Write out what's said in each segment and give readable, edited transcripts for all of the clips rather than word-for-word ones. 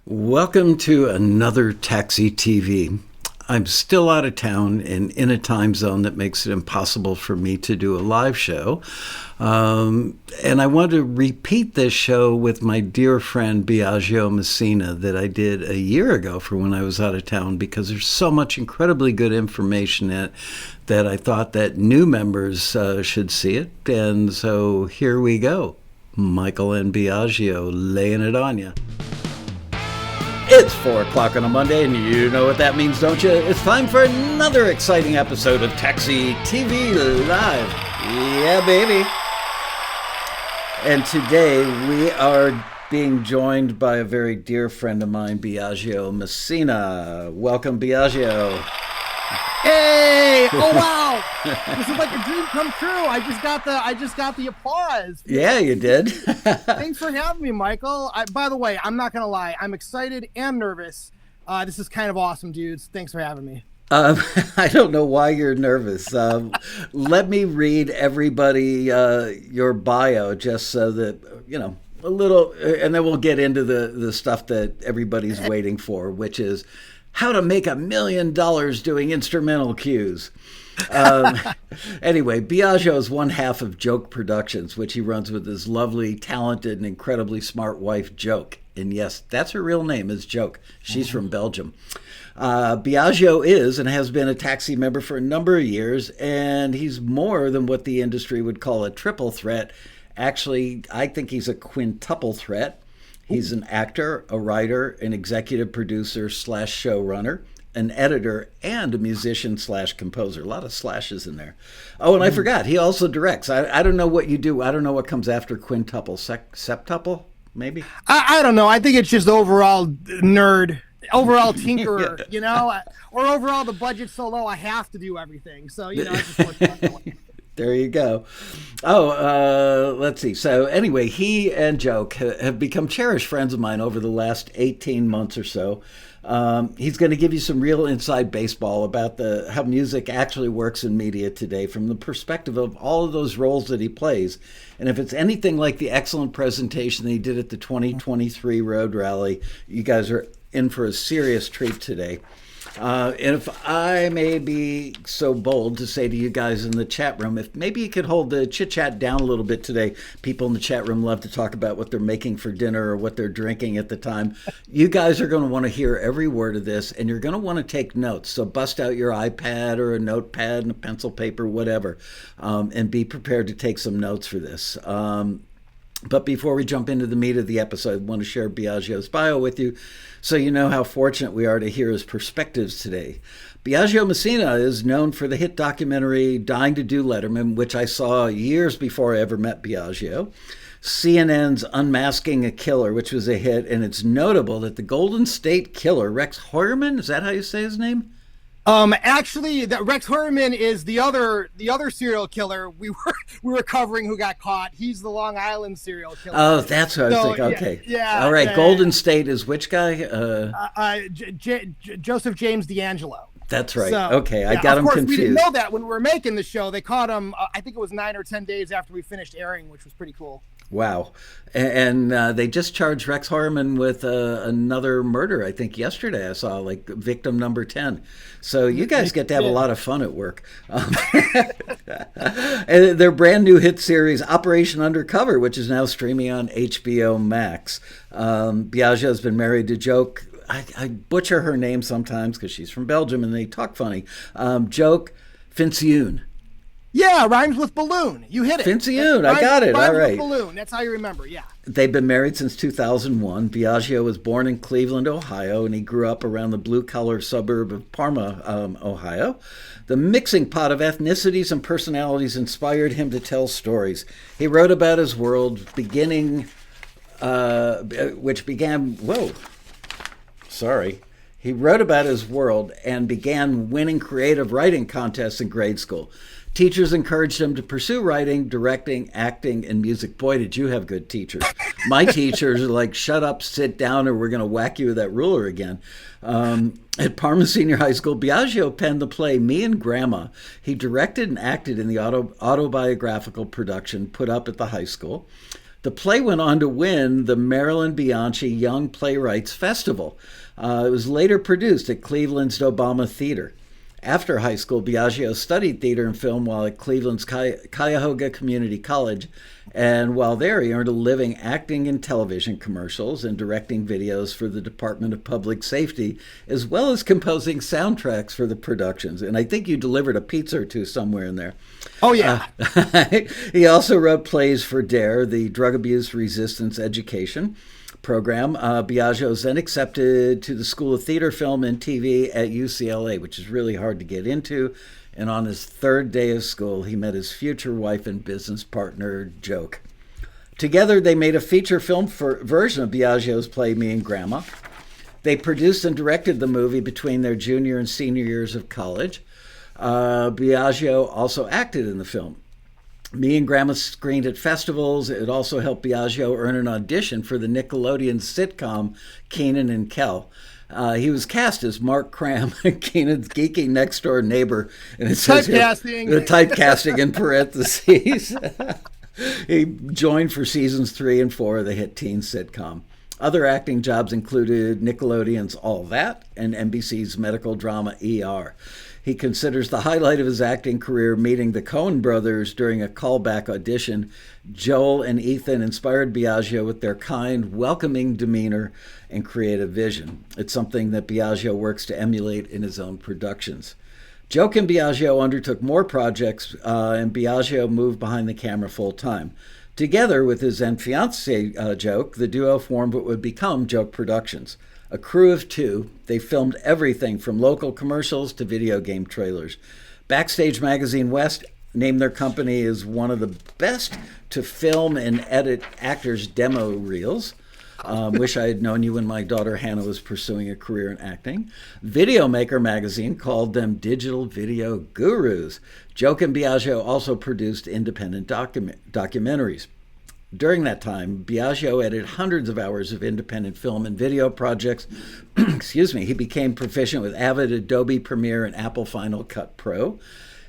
Welcome to another Taxi TV. I'm still out of town and in a time zone that makes it impossible for me to do a live show. And I want to repeat this show with my dear friend Biagio Messina that I did a year ago for when I was out of town, because there's so much incredibly good information in it that I thought that new members should see it. And so here we go. Michael and Biagio laying it on you. It's 4 o'clock on a Monday, and you know what that means, don't you? It's time for another exciting episode of Taxi TV Live. Yeah, baby. And today we are being joined by a very dear friend of mine, Biagio Messina. Welcome, Biagio. Hey! Oh wow! This is like a dream come true. I just got the applause. Yeah, you did. Thanks for having me, Michael. By the way, I'm not gonna lie. I'm excited and nervous. This is kind of awesome, dudes. Thanks for having me. I don't know why you're nervous. Let me read everybody your bio just so that, you know, a little, and then we'll get into the stuff that everybody's waiting for, which is how to make $1 million doing instrumental cues. Anyway, Biagio is one half of Joke Productions, which he runs with his lovely, talented, and incredibly smart wife, Joke. And yes, that's her real name, is Joke. She's from Belgium. Biagio is and has been a Taxi member for a number of years, and he's more than what the industry would call a triple threat. Actually, I think he's a quintuple threat. He's an actor, a writer, an executive producer / showrunner, an editor, and a musician / composer. A lot of slashes in there. Oh, and I forgot, he also directs. I don't know what you do. I don't know what comes after quintuple. Septuple, maybe? I don't know. I think it's just overall nerd, overall tinkerer, you know? Or overall the budget's so low I have to do everything. So, you know, it just works out that way. There you go. Oh, let's see. So anyway, he and Joke have become cherished friends of mine over the last 18 months or so. He's going to give you some real inside baseball about how music actually works in media today from the perspective of all of those roles that he plays. And if it's anything like the excellent presentation that he did at the 2023 Road Rally, you guys are in for a serious treat today. And if I may be so bold to say to you guys in the chat room, if maybe you could hold the chit-chat down a little bit today. People in the chat room love to talk about what they're making for dinner or what they're drinking at the time. You guys are going to want to hear every word of this, and you're going to want to take notes. So bust out your iPad or a notepad and a pencil, paper, whatever, and be prepared to take some notes for this. But before we jump into the meat of the episode, I want to share Biagio's bio with you so you know how fortunate we are to hear his perspectives today. Biagio Messina is known for the hit documentary Dying to Do Letterman, which I saw years before I ever met Biagio. CNN's Unmasking a Killer, which was a hit, and it's notable that the Golden State Killer, Rex Heuermann, is that how you say his name? Actually, that Rex Heuermann is the other serial killer we were covering who got caught. He's the Long Island serial killer. Oh, that's what I was thinking. Okay. Yeah. All right. Golden State is which guy? Joseph James D'Angelo. That's right. So, okay. I got him confused. Of course, we didn't know that when we were making the show. They caught him, I think it was 9 or 10 days after we finished airing, which was pretty cool. Wow. And they just charged Rex Heuermann with another murder, I think, yesterday. I saw, like, victim number 10. So you guys get to have a lot of fun at work. And their brand new hit series, Operation Undercover, which is now streaming on HBO Max. Biagio has been married to Joke. I butcher her name sometimes because she's from Belgium and they talk funny. Joke Fincioen. Yeah, rhymes with balloon. You hit it. Fincioen, I got it. All right. With balloon. That's how you remember. Yeah. They've been married since 2001. Biagio was born in Cleveland, Ohio, and he grew up around the blue-collar suburb of Parma, Ohio. The mixing pot of ethnicities and personalities inspired him to tell stories. He wrote about his world, He wrote about his world and began winning creative writing contests in grade school. Teachers encouraged him to pursue writing, directing, acting, and music. Boy, did you have good teachers. My teachers are like, shut up, sit down, or we're going to whack you with that ruler again. At Parma Senior High School, Biagio penned the play Me and Grandma. He directed and acted in the autobiographical production put up at the high school. The play went on to win the Marilyn Bianchi Young Playwrights Festival. It was later produced at Cleveland's Obama Theater. After high school, Biagio studied theater and film while at Cleveland's Cuyahoga Community College, and while there he earned a living acting in television commercials and directing videos for the Department of Public Safety, as well as composing soundtracks for the productions. And I think you delivered a pizza or two somewhere in there. Oh, yeah. He also wrote plays for DARE, the Drug Abuse Resistance Education program. Biagio was then accepted to the School of Theater, Film, and TV at UCLA, which is really hard to get into. And on his third day of school, he met his future wife and business partner, Joke. Together, they made a feature film version of Biagio's play, Me and Grandma. They produced and directed the movie between their junior and senior years of college. Biagio also acted in the film. Me and Grandma screened at festivals. It also helped Biagio earn an audition for the Nickelodeon sitcom Kenan and Kel. He was cast as Mark Cram, Kenan's geeky next-door neighbor. And it says typecasting. The typecasting in parentheses. He joined for seasons 3 and 4 of the hit teen sitcom. Other acting jobs included Nickelodeon's All That and NBC's medical drama ER. He considers the highlight of his acting career meeting the Coen brothers during a callback audition. Joel and Ethan inspired Biagio with their kind, welcoming demeanor and creative vision. It's something that Biagio works to emulate in his own productions. Joke and Biagio undertook more projects, and Biagio moved behind the camera full time. Together with his then fiancée, Joke, the duo formed what would become Joke Productions. A crew of 2, they filmed everything from local commercials to video game trailers. Backstage Magazine West named their company as one of the best to film and edit actors' demo reels. Wish I had known you when my daughter Hannah was pursuing a career in acting. Video Maker magazine called them digital video gurus. Joke and Biagio also produced independent documentaries. During that time, Biagio edited hundreds of hours of independent film and video projects. He became proficient with Avid, Adobe Premiere, and Apple Final Cut Pro.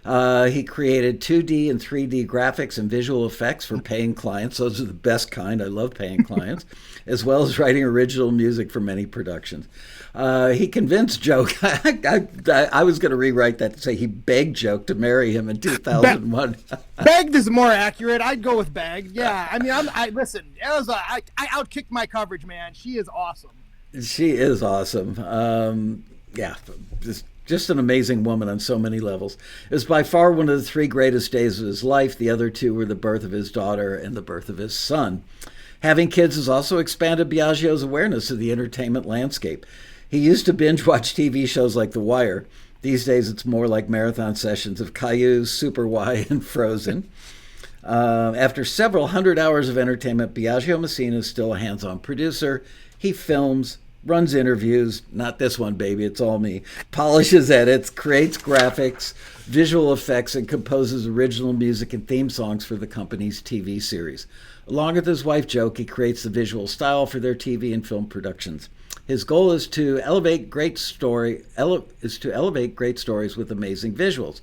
He created 2D and 3D graphics and visual effects for paying clients. Those are the best kind. I love paying clients, as well as writing original music for many productions. He convinced Joke, I was going to rewrite that to say he begged Joke to marry him in 2001. Begged is more accurate. I'd go with begged. Yeah, I mean, listen, I outkicked my coverage, man. She is awesome. She is awesome. Just an amazing woman on so many levels. It was by far one of the 3 greatest days of his life. The other 2 were the birth of his daughter and the birth of his son. Having kids has also expanded Biagio's awareness of the entertainment landscape. He used to binge watch TV shows like The Wire. These days it's more like marathon sessions of Caillou, Super Y, and Frozen. After several hundred hours of entertainment, Biagio Messina is still a hands-on producer. He films, runs interviews, not this one, baby, it's all me, polishes edits, creates graphics, visual effects, and composes original music and theme songs for the company's TV series. Along with his wife, Joke, he creates the visual style for their TV and film productions. His goal is to elevate great stories with amazing visuals.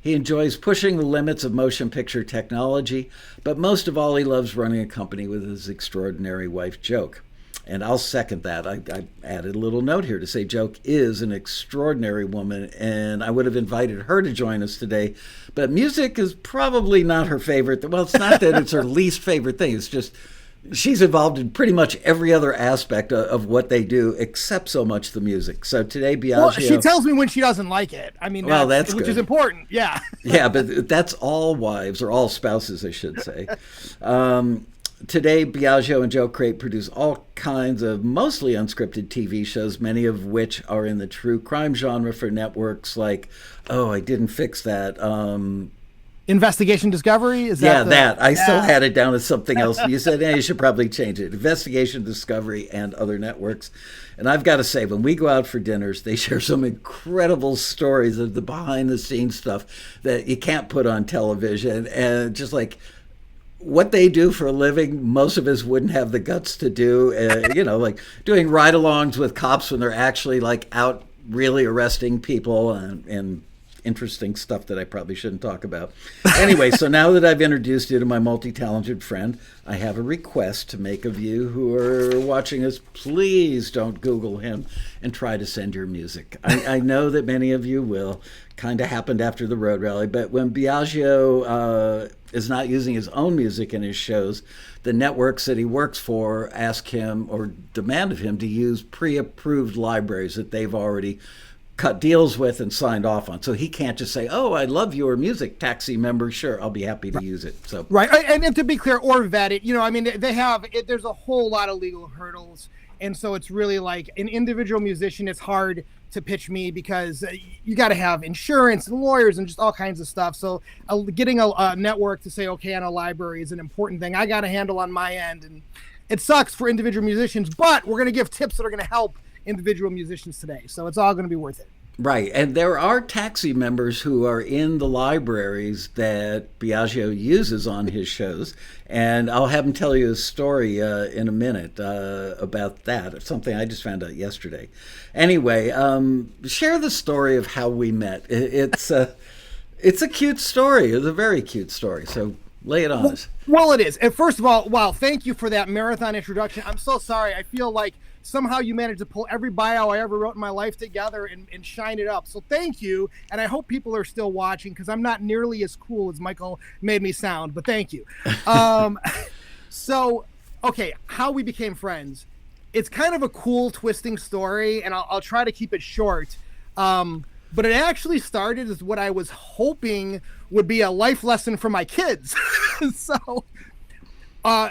He enjoys pushing the limits of motion picture technology, but most of all, he loves running a company with his extraordinary wife, Joke. And I'll second that. I added a little note here to say Joke is an extraordinary woman, and I would have invited her to join us today. But music is probably not her favorite. Well, it's not that it's her least favorite thing. It's just she's involved in pretty much every other aspect of what they do, except so much the music. So today, Biagio... Well, she tells me when she doesn't like it. I mean, that's which is important. Yeah. Yeah, but that's all wives, or all spouses, I should say. Today, Biagio and Joe produce all kinds of mostly unscripted TV shows, many of which are in the true crime genre for networks like, I didn't fix that. Investigation Discovery? Is that that. I still had it down as something else. You said, you should probably change it. Investigation Discovery and other networks. And I've got to say, when we go out for dinners, they share some incredible stories of the behind-the-scenes stuff that you can't put on television. And just like... what they do for a living, most of us wouldn't have the guts to do, like doing ride-alongs with cops when they're actually like out really arresting people and interesting stuff that I probably shouldn't talk about. Anyway, so now that I've introduced you to my multi-talented friend, I have a request to make of you who are watching us. Please don't Google him and try to send your music. I know that many of you will. Kind of happened after the Road Rally, but when Biagio is not using his own music in his shows, the networks that he works for ask him or demand of him to use pre-approved libraries that they've already cut deals with and signed off on. So he can't just say, oh, I love your music, Taxi member. Sure, I'll be happy to use it. So right. And to be clear, or vet it, I mean, there's a whole lot of legal hurdles. And so it's really like an individual musician, it's hard to pitch me because you got to have insurance and lawyers and just all kinds of stuff. So getting a network to say, okay, on a library is an important thing I got to handle on my end. And it sucks for individual musicians, but we're going to give tips that are going to help individual musicians today. So it's all going to be worth it. Right. And there are Taxi members who are in the libraries that Biagio uses on his shows. And I'll have him tell you a story in a minute about that. It's something I just found out yesterday. Anyway, share the story of how we met. It's a cute story. It's a very cute story. So lay it on us. Well, it is. And first of all, wow, thank you for that marathon introduction. I'm so sorry. I feel like somehow you managed to pull every bio I ever wrote in my life together and shine it up. So thank you. And I hope people are still watching because I'm not nearly as cool as Michael made me sound, but thank you. So, okay, how we became friends. It's kind of a cool twisting story, and I'll try to keep it short. But it actually started as what I was hoping would be a life lesson for my kids. So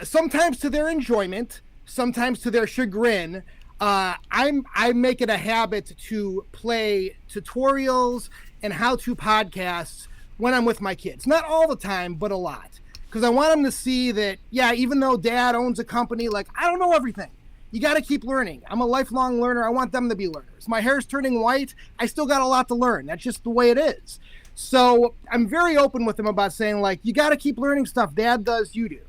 sometimes to their enjoyment, sometimes to their chagrin, I make it a habit to play tutorials and how-to podcasts when I'm with my kids. Not all the time, but a lot. Because I want them to see that, yeah, even though dad owns a company, like, I don't know everything. You got to keep learning. I'm a lifelong learner. I want them to be learners. My hair's turning white. I still got a lot to learn. That's just the way it is. So I'm very open with them about saying, like, you got to keep learning stuff. Dad does, you do.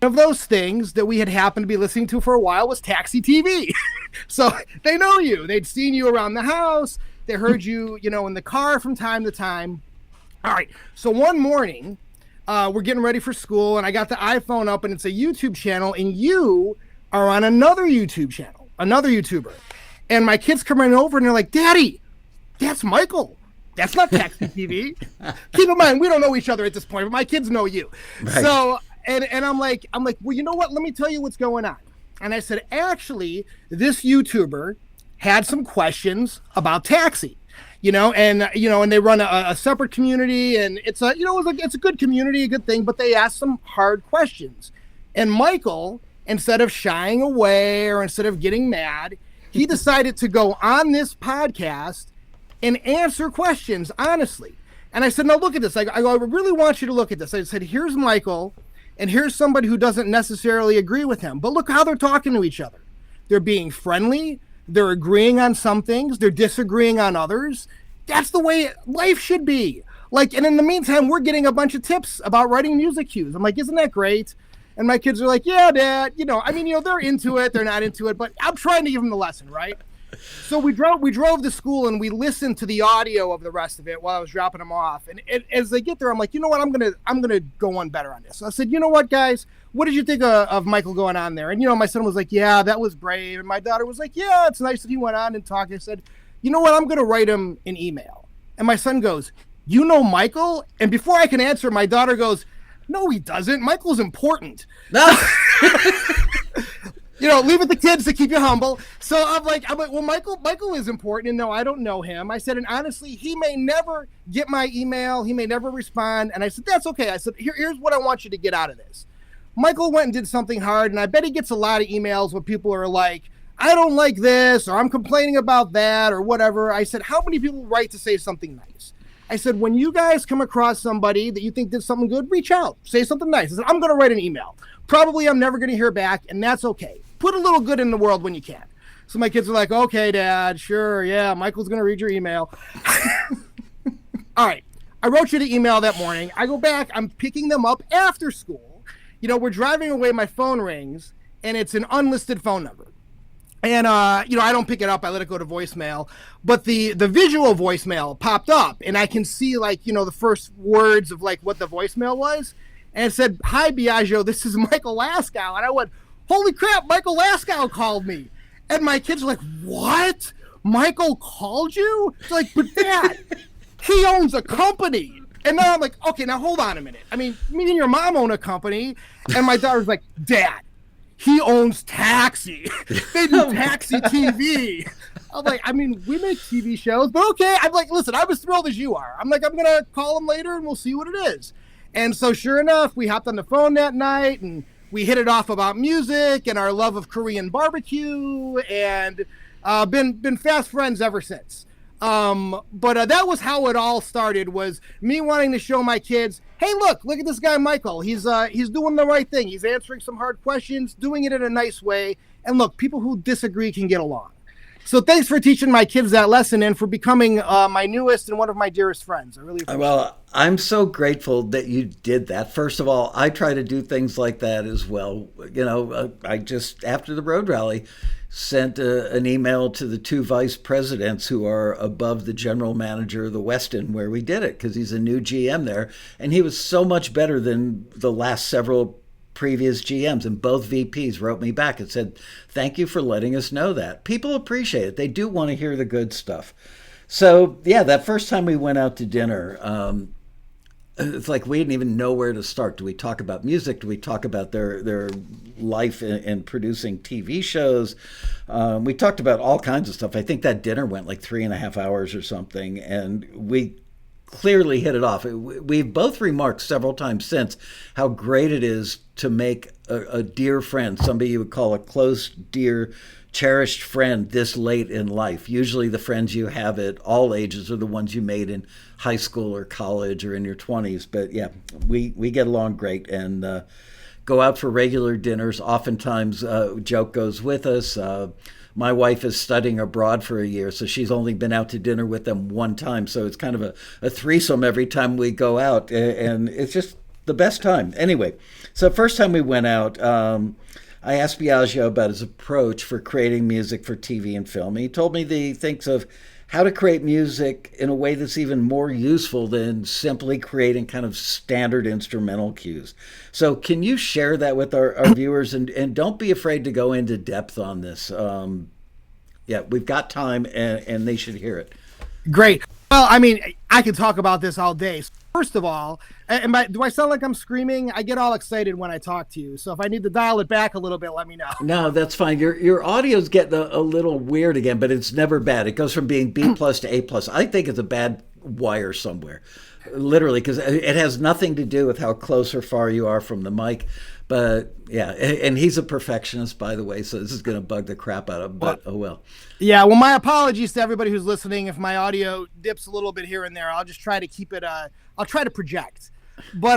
One of those things that we had happened to be listening to for a while was Taxi TV. So they know you. They'd seen you around the house. They heard you, in the car from time to time. All right. So one morning, we're getting ready for school, and I got the iPhone up, and it's a YouTube channel, and you are on another YouTube channel, another YouTuber. And my kids come running over, and they're like, Daddy, that's Michael. That's not Taxi TV. Keep in mind, we don't know each other at this point, but my kids know you. Right. So... And I'm like, well, you know what? Let me tell you what's going on. And I said, actually, this YouTuber had some questions about Taxi, and they run a separate community, and it's it's a good community, a good thing, but they asked some hard questions. And Michael, instead of shying away or instead of getting mad, he decided to go on this podcast and answer questions honestly. And I said, no, look at this. I really want you to look at this. I said, here's Michael. And here's somebody who doesn't necessarily agree with him. But look how they're talking to each other. They're being friendly. They're agreeing on some things. They're disagreeing on others. That's the way life should be. Like, and in the meantime, we're getting a bunch of tips about writing music cues. I'm like, isn't that great? And my kids are like, yeah, Dad. They're into it. They're not into it. But I'm trying to give them the lesson, right? So we drove to school and we listened to the audio of the rest of it while I was dropping them off. And as they get there, I'm like, you know what? I'm gonna go on better on this. So I said, you know what, guys? What did you think of Michael going on there? And my son was like, yeah, that was brave. And my daughter was like, yeah, it's nice that he went on and talked. I said, you know what? I'm gonna write him an email. And my son goes, you know Michael? And before I can answer, my daughter goes, no, he doesn't. Michael's important. No. Leave it to kids to keep you humble. So I'm like, well, Michael is important. And no, I don't know him. I said, and honestly, he may never get my email. He may never respond. And I said, that's okay. I said, here's what I want you to get out of this. Michael went and did something hard. And I bet he gets a lot of emails where people are like, I don't like this, or I'm complaining about that, or whatever. I said, how many people write to say something nice? I said, when you guys come across somebody that you think did something good, reach out, say something nice. I said, I'm going to write an email. Probably I'm never going to hear back, and that's okay. Put a little good in the world when you can. So my kids are like, okay, Dad, sure, yeah, Michael's going to read your email. All right, I wrote you the email that morning. I go back, I'm picking them up after school. We're driving away, my phone rings, and it's an unlisted phone number. And I don't pick it up. I let it go to voicemail. But the visual voicemail popped up, and I can see like the first words of like what the voicemail was, and it said, "Hi Biagio, this is Michael Laskow." And I went, "Holy crap, Michael Laskow called me!" And my kids were like, "What? Michael called you?" It's like, "But Dad, he owns a company." And now I'm like, "Okay, now hold on a minute. I mean, me and your mom own a company," and my daughter's like, "Dad, he owns Taxi. They do Taxi TV." I'm like, I mean, we make TV shows, but okay. I'm like, listen, I'm as thrilled as you are. I'm like, I'm going to call him later and we'll see what it is. And so sure enough, we hopped on the phone that night and we hit it off about music and our love of Korean barbecue, and been fast friends ever since. But that was how it all started, was me wanting to show my kids, hey, look at this guy, Michael. He's doing the right thing. He's answering some hard questions, doing it in a nice way. And look, people who disagree can get along. So thanks for teaching my kids that lesson and for becoming my newest and one of my dearest friends. I really appreciate it. Well, I'm so grateful that you did that. First of all, I try to do things like that as well. I just, after the Road Rally, sent an email to the two vice presidents who are above the general manager of the Westin where we did it, because he's a new GM there. And he was so much better than the last several previous GMs, and both VPs wrote me back and said, "Thank you for letting us know that." People appreciate it. They do want to hear the good stuff. So yeah, that first time we went out to dinner, it's like we didn't even know where to start. Do we talk about music? Do we talk about their life in producing TV shows? We talked about all kinds of stuff. I think that dinner went like 3.5 hours or something, and we clearly hit it off. We've both remarked several times since how great it is to make a dear friend, somebody you would call a close, dear, cherished friend this late in life. Usually the friends you have at all ages are the ones you made in high school or college or in your 20s. But yeah, we get along great and go out for regular dinners. Oftentimes Joke goes with us. My wife is studying abroad for a year, so she's only been out to dinner with them one time. So it's kind of a threesome every time we go out, and it's just the best time. Anyway, so first time we went out, I asked Biagio about his approach for creating music for TV and film. He told me that he thinks of how to create music in a way that's even more useful than simply creating kind of standard instrumental cues. So can you share that with our viewers, and don't be afraid to go into depth on this. Yeah, we've got time and they should hear it. Great. Well, I mean, I could talk about this all day. First of all, do I sound like I'm screaming? I get all excited when I talk to you. So if I need to dial it back a little bit, let me know. No, that's fine. Your audio's getting a little weird again, but it's never bad. It goes from being B+ to A+. I think it's a bad wire somewhere, literally, because it has nothing to do with how close or far you are from the mic. But yeah, and he's a perfectionist, by the way, so this is going to bug the crap out of him, but oh well. Yeah, well, my apologies to everybody who's listening. If my audio dips a little bit here and there, I'll just try to keep it, I'll try to project. But,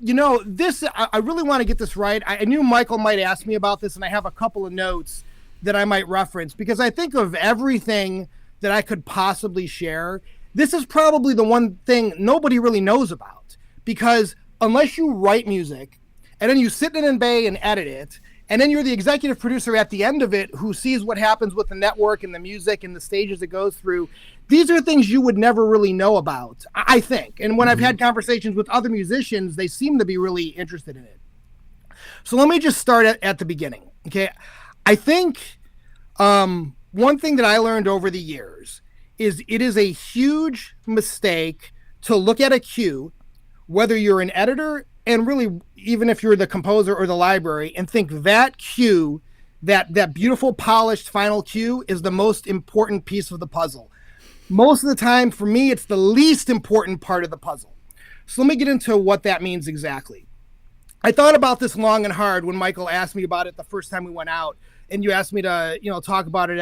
this, I really want to get this right. I knew Michael might ask me about this, and I have a couple of notes that I might reference, because I think of everything that I could possibly share, this is probably the one thing nobody really knows about, because unless you write music, and then you sit in Bay and edit it, and then you're the executive producer at the end of it who sees what happens with the network and the music and the stages it goes through. These are things you would never really know about, I think. And when I've had conversations with other musicians, they seem to be really interested in it. So let me just start at the beginning. Okay. I think one thing that I learned over the years is it is a huge mistake to look at a cue, whether you're an editor, and really, even if you're the composer or the library, and think that cue, that beautiful, polished final cue is the most important piece of the puzzle. Most of the time, for me, it's the least important part of the puzzle. So let me get into what that means exactly. I thought about this long and hard when Michael asked me about it the first time we went out, and you asked me to, talk about it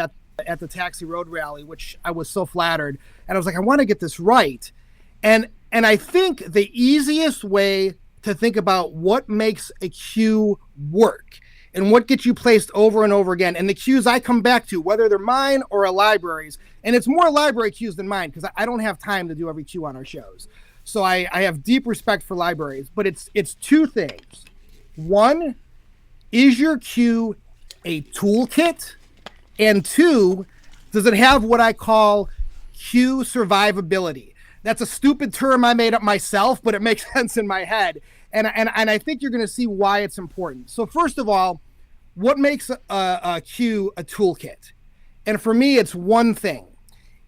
at the Taxi Road Rally, which I was so flattered. And I was like, I want to get this right. And I think the easiest way to think about what makes a cue work and what gets you placed over and over again. And the cues I come back to, whether they're mine or a library's, and it's more library cues than mine because I don't have time to do every cue on our shows. So I have deep respect for libraries, but it's two things. One, is your cue a toolkit? And two, does it have what I call cue survivability? That's a stupid term I made up myself, but it makes sense in my head. And I think you're going to see why it's important. So first of all, what makes a cue a toolkit? And for me, it's one thing.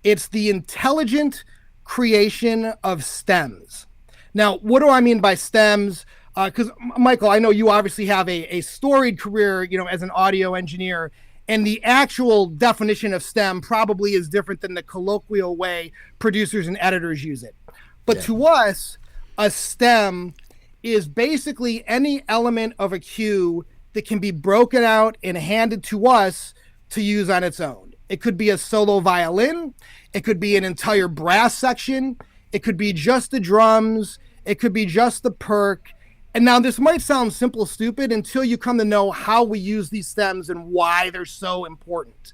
It's the intelligent creation of stems. Now, what do I mean by stems? Because Michael, I know you obviously have a storied career, as an audio engineer, and the actual definition of STEM probably is different than the colloquial way producers and editors use it. But to us, a STEM is basically any element of a cue that can be broken out and handed to us to use on its own. It could be a solo violin. It could be an entire brass section. It could be just the drums. It could be just the perk. And now this might sound simple, stupid, until you come to know how we use these stems and why they're so important.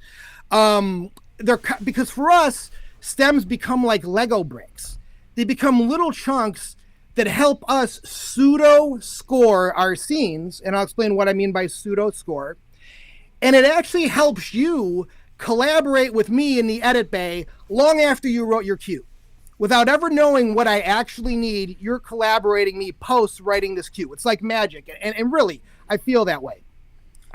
Because for us, stems become like Lego bricks. They become little chunks that help us pseudo score our scenes. And I'll explain what I mean by pseudo score. And it actually helps you collaborate with me in the edit bay long after you wrote your cue. Without ever knowing what I actually need, you're collaborating me post writing this cue. It's like magic. And really, I feel that way.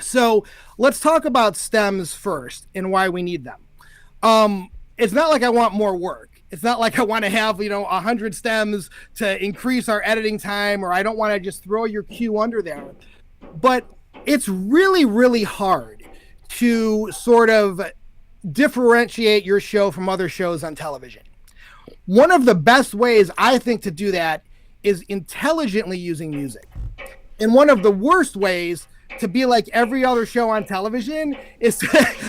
So let's talk about stems first and why we need them. It's not like I want more work. It's not like I want to have, 100 stems to increase our editing time, or I don't want to just throw your cue under there. But it's really, really hard to sort of differentiate your show from other shows on television. One of the best ways I think to do that is intelligently using music. And one of the worst ways to be like every other show on television is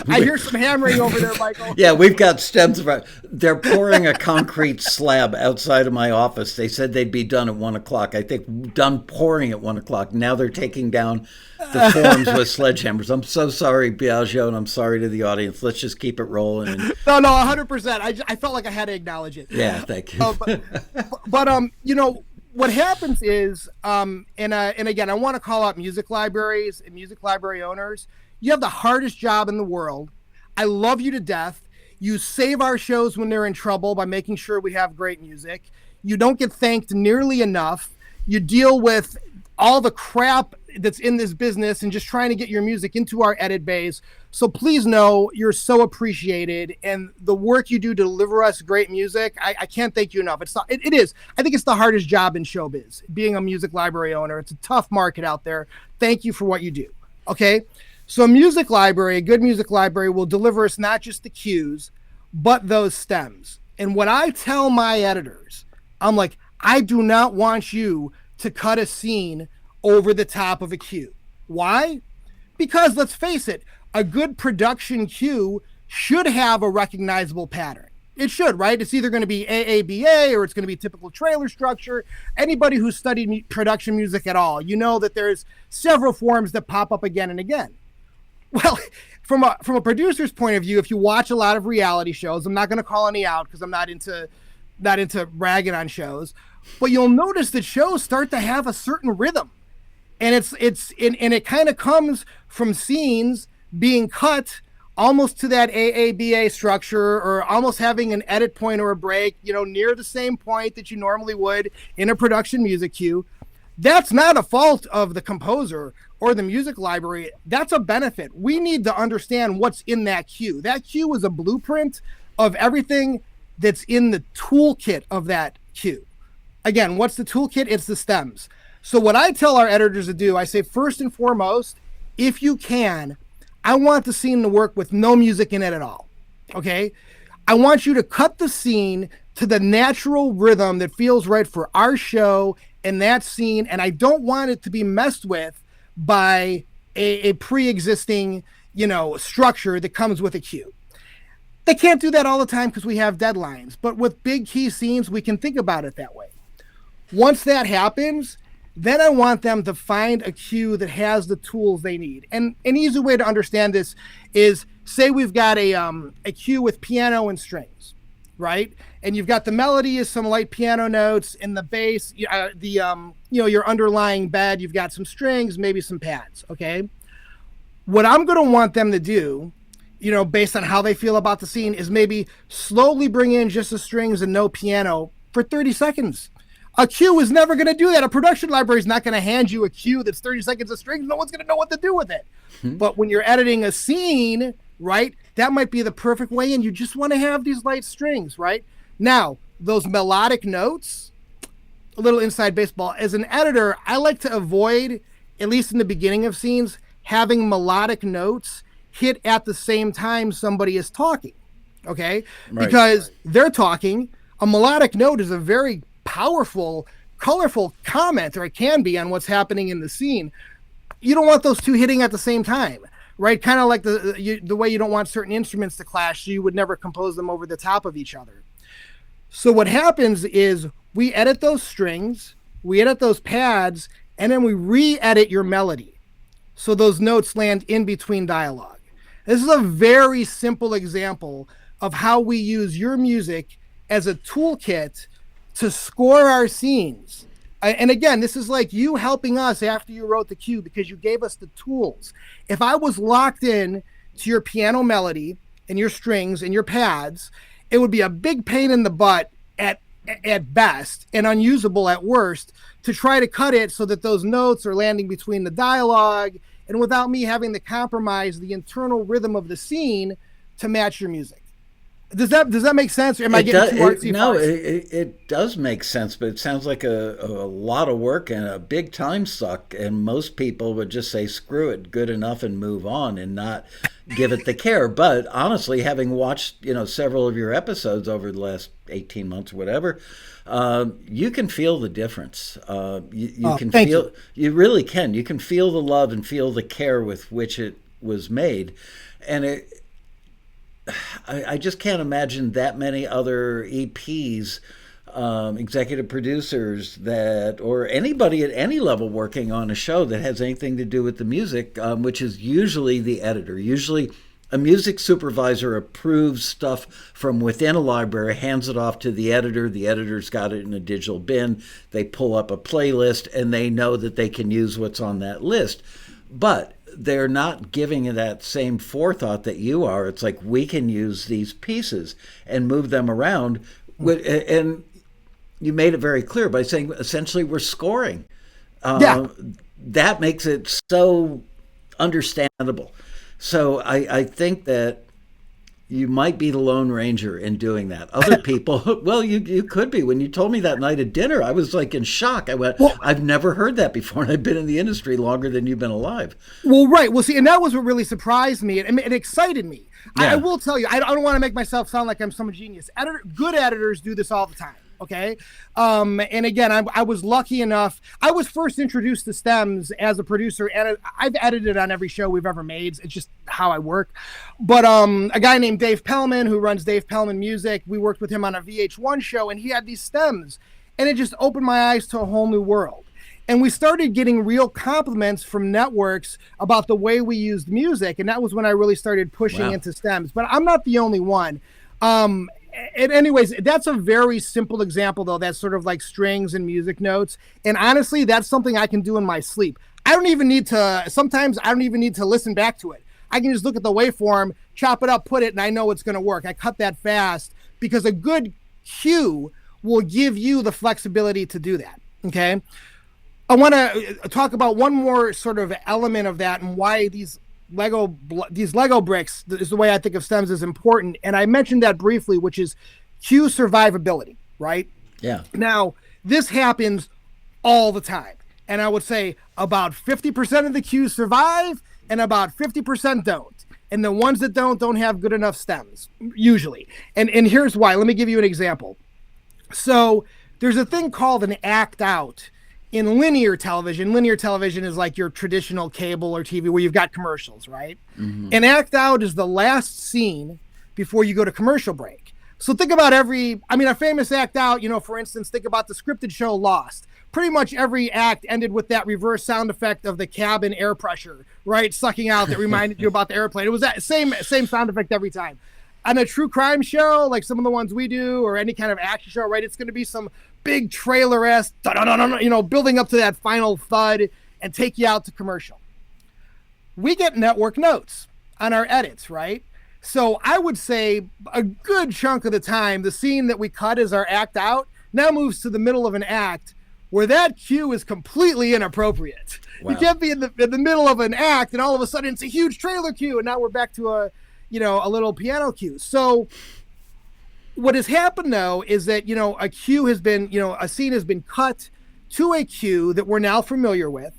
I hear some hammering over there, Michael. Yeah, we've got stems. They're pouring a concrete slab outside of my office. They said they'd be done at 1 o'clock. I think done pouring at 1 o'clock. Now they're taking down the forms with sledgehammers. I'm so sorry, Biagio, and I'm sorry to the audience. Let's just keep it rolling. And... No, 100%. I felt like I had to acknowledge it. Yeah, thank you. But what happens is, and again, I want to call out music libraries and music library owners. You have the hardest job in the world. I love you to death. You save our shows when they're in trouble by making sure we have great music. You don't get thanked nearly enough. You deal with all the crap that's in this business and just trying to get your music into our edit bays. So please know you're so appreciated, and the work you do to deliver us great music, I can't thank you enough. It is. I think it's the hardest job in showbiz, being a music library owner. It's a tough market out there. Thank you for what you do. Okay. So a music library, a good music library, will deliver us not just the cues, but those stems. And what I tell my editors, I'm like, I do not want you to cut a scene over the top of a cue. Why? Because let's face it, a good production cue should have a recognizable pattern. It should, right? It's either going to be AABA or it's going to be typical trailer structure. Anybody who's studied production music at all, you know that there's several forms that pop up again and again. Well, from a producer's point of view, if you watch a lot of reality shows, I'm not going to call any out because I'm not into ragging on shows, but you'll notice that shows start to have a certain rhythm. And it kind of comes from scenes being cut almost to that AABA structure, or almost having an edit point or a break, near the same point that you normally would in a production music cue. That's not a fault of the composer or the music library. That's a benefit. We need to understand what's in that cue. That cue is a blueprint of everything that's in the toolkit of that cue. Again, what's the toolkit? It's the stems. So what I tell our editors to do, I say, first and foremost, if you can, I want the scene to work with no music in it at all. Okay? I want you to cut the scene to the natural rhythm that feels right for our show and that scene. And I don't want it to be messed with by a pre-existing, structure that comes with a cue. They can't do that all the time because we have deadlines. But with big key scenes, we can think about it that way. Once that happens, then I want them to find a cue that has the tools they need. And an easy way to understand this is, say we've got a cue with piano and strings, right? And you've got the melody is some light piano notes, and the bass, your underlying bed, you've got some strings, maybe some pads, okay? What I'm going to want them to do based on how they feel about the scene, is maybe slowly bring in just the strings and no piano for 30 seconds. A cue is never going to do that. A production library is not going to hand you a cue that's 30 seconds of strings. No one's going to know what to do with it. But when you're editing a scene, right, that might be the perfect way in. You just want to have these light strings, right? Now, those melodic notes, a little inside baseball. As an editor, I like to avoid, at least in the beginning of scenes, having melodic notes hit at the same time somebody is talking, okay? Right. Because they're talking. A melodic note is a very powerful, colorful comment, or it can be, on what's happening in the scene. You don't want those two hitting at the same time, right? Kind of like the way you don't want certain instruments to clash, so you would never compose them over the top of each other. So what happens is we edit those strings, we edit those pads, and then we re-edit your melody, so those notes land in between dialogue. This is a very simple example of how we use your music as a toolkit to score our scenes. And again, this is like you helping us after you wrote the cue, because you gave us the tools. If I was locked in to your piano melody and your strings and your pads, it would be a big pain in the butt at best and unusable at worst to try to cut it so that those notes are landing between the dialogue, and without me having to compromise the internal rhythm of the scene to match your music. Does that make sense? Or am I getting too artsy? No, it does make sense, but it sounds like a lot of work and a big time suck. And most people would just say, screw it, good enough, and move on and not give it the care. But honestly, having watched, several of your episodes over the last 18 months or whatever, you can feel the difference. You really can. You can feel the love and feel the care with which it was made. And I just can't imagine that many other EPs, executive producers or anybody at any level working on a show that has anything to do with the music, which is usually the editor. Usually a music supervisor approves stuff from within a library, hands it off to the editor. The editor's got it in a digital bin. They pull up a playlist and they know that they can use what's on that list. But they're not giving that same forethought that you are. It's like, we can use these pieces and move them around. And you made it very clear by saying, essentially, we're scoring. That makes it so understandable. So I think that you might be the Lone Ranger in doing that. Other people, well, you could be. When you told me that night at dinner, I was like in shock. I went, I've never heard that before, and I've been in the industry longer than you've been alive. Well, right. Well, see, and that was what really surprised me. It excited me. Yeah. I will tell you, I don't want to make myself sound like I'm some genius. Good editors do this all the time. Okay. And again, I was lucky enough. I was first introduced to stems as a producer, and I've edited on every show we've ever made. It's just how I work. But a guy named Dave Pellman, who runs Dave Pellman Music, we worked with him on a VH1 show, and he had these stems, and it just opened my eyes to a whole new world. And we started getting real compliments from networks about the way we used music. And that was when I really started pushing into stems. But I'm not the only one. And anyways, that's a very simple example, though. That's sort of like strings and music notes. And honestly, that's something I can do in my sleep. Sometimes I don't even need to listen back to it. I can just look at the waveform, chop it up, put it, and I know it's going to work. I cut that fast because a good cue will give you the flexibility to do that. Okay. I want to talk about one more sort of element of that and why these Lego bricks is the way I think of stems is important. And I mentioned that briefly, which is cue survivability, right? Yeah. Now, this happens all the time. And I would say about 50% of the cues survive and about 50% don't. And the ones that don't have good enough stems, usually. And here's why. Let me give you an example. So there's a thing called an act out in linear television. Linear television is like your traditional cable or TV where you've got commercials, right? Mm-hmm. An act out is the last scene before you go to commercial break. So think about a famous act out, for instance, think about the scripted show Lost. Pretty much every act ended with that reverse sound effect of the cabin air pressure, right? Sucking out that reminded you about the airplane. It was that same sound effect every time. On a true crime show, like some of the ones we do, or any kind of action show, right? It's going to be some big trailer-esque, building up to that final thud and take you out to commercial. We get network notes on our edits, right? So I would say a good chunk of the time, the scene that we cut as our act out now moves to the middle of an act where that cue is completely inappropriate. Wow. You can't be in the middle of an act and all of a sudden it's a huge trailer cue and now we're back to a little piano cue. So what has happened though is that, a cue has been, a scene has been cut to a cue that we're now familiar with.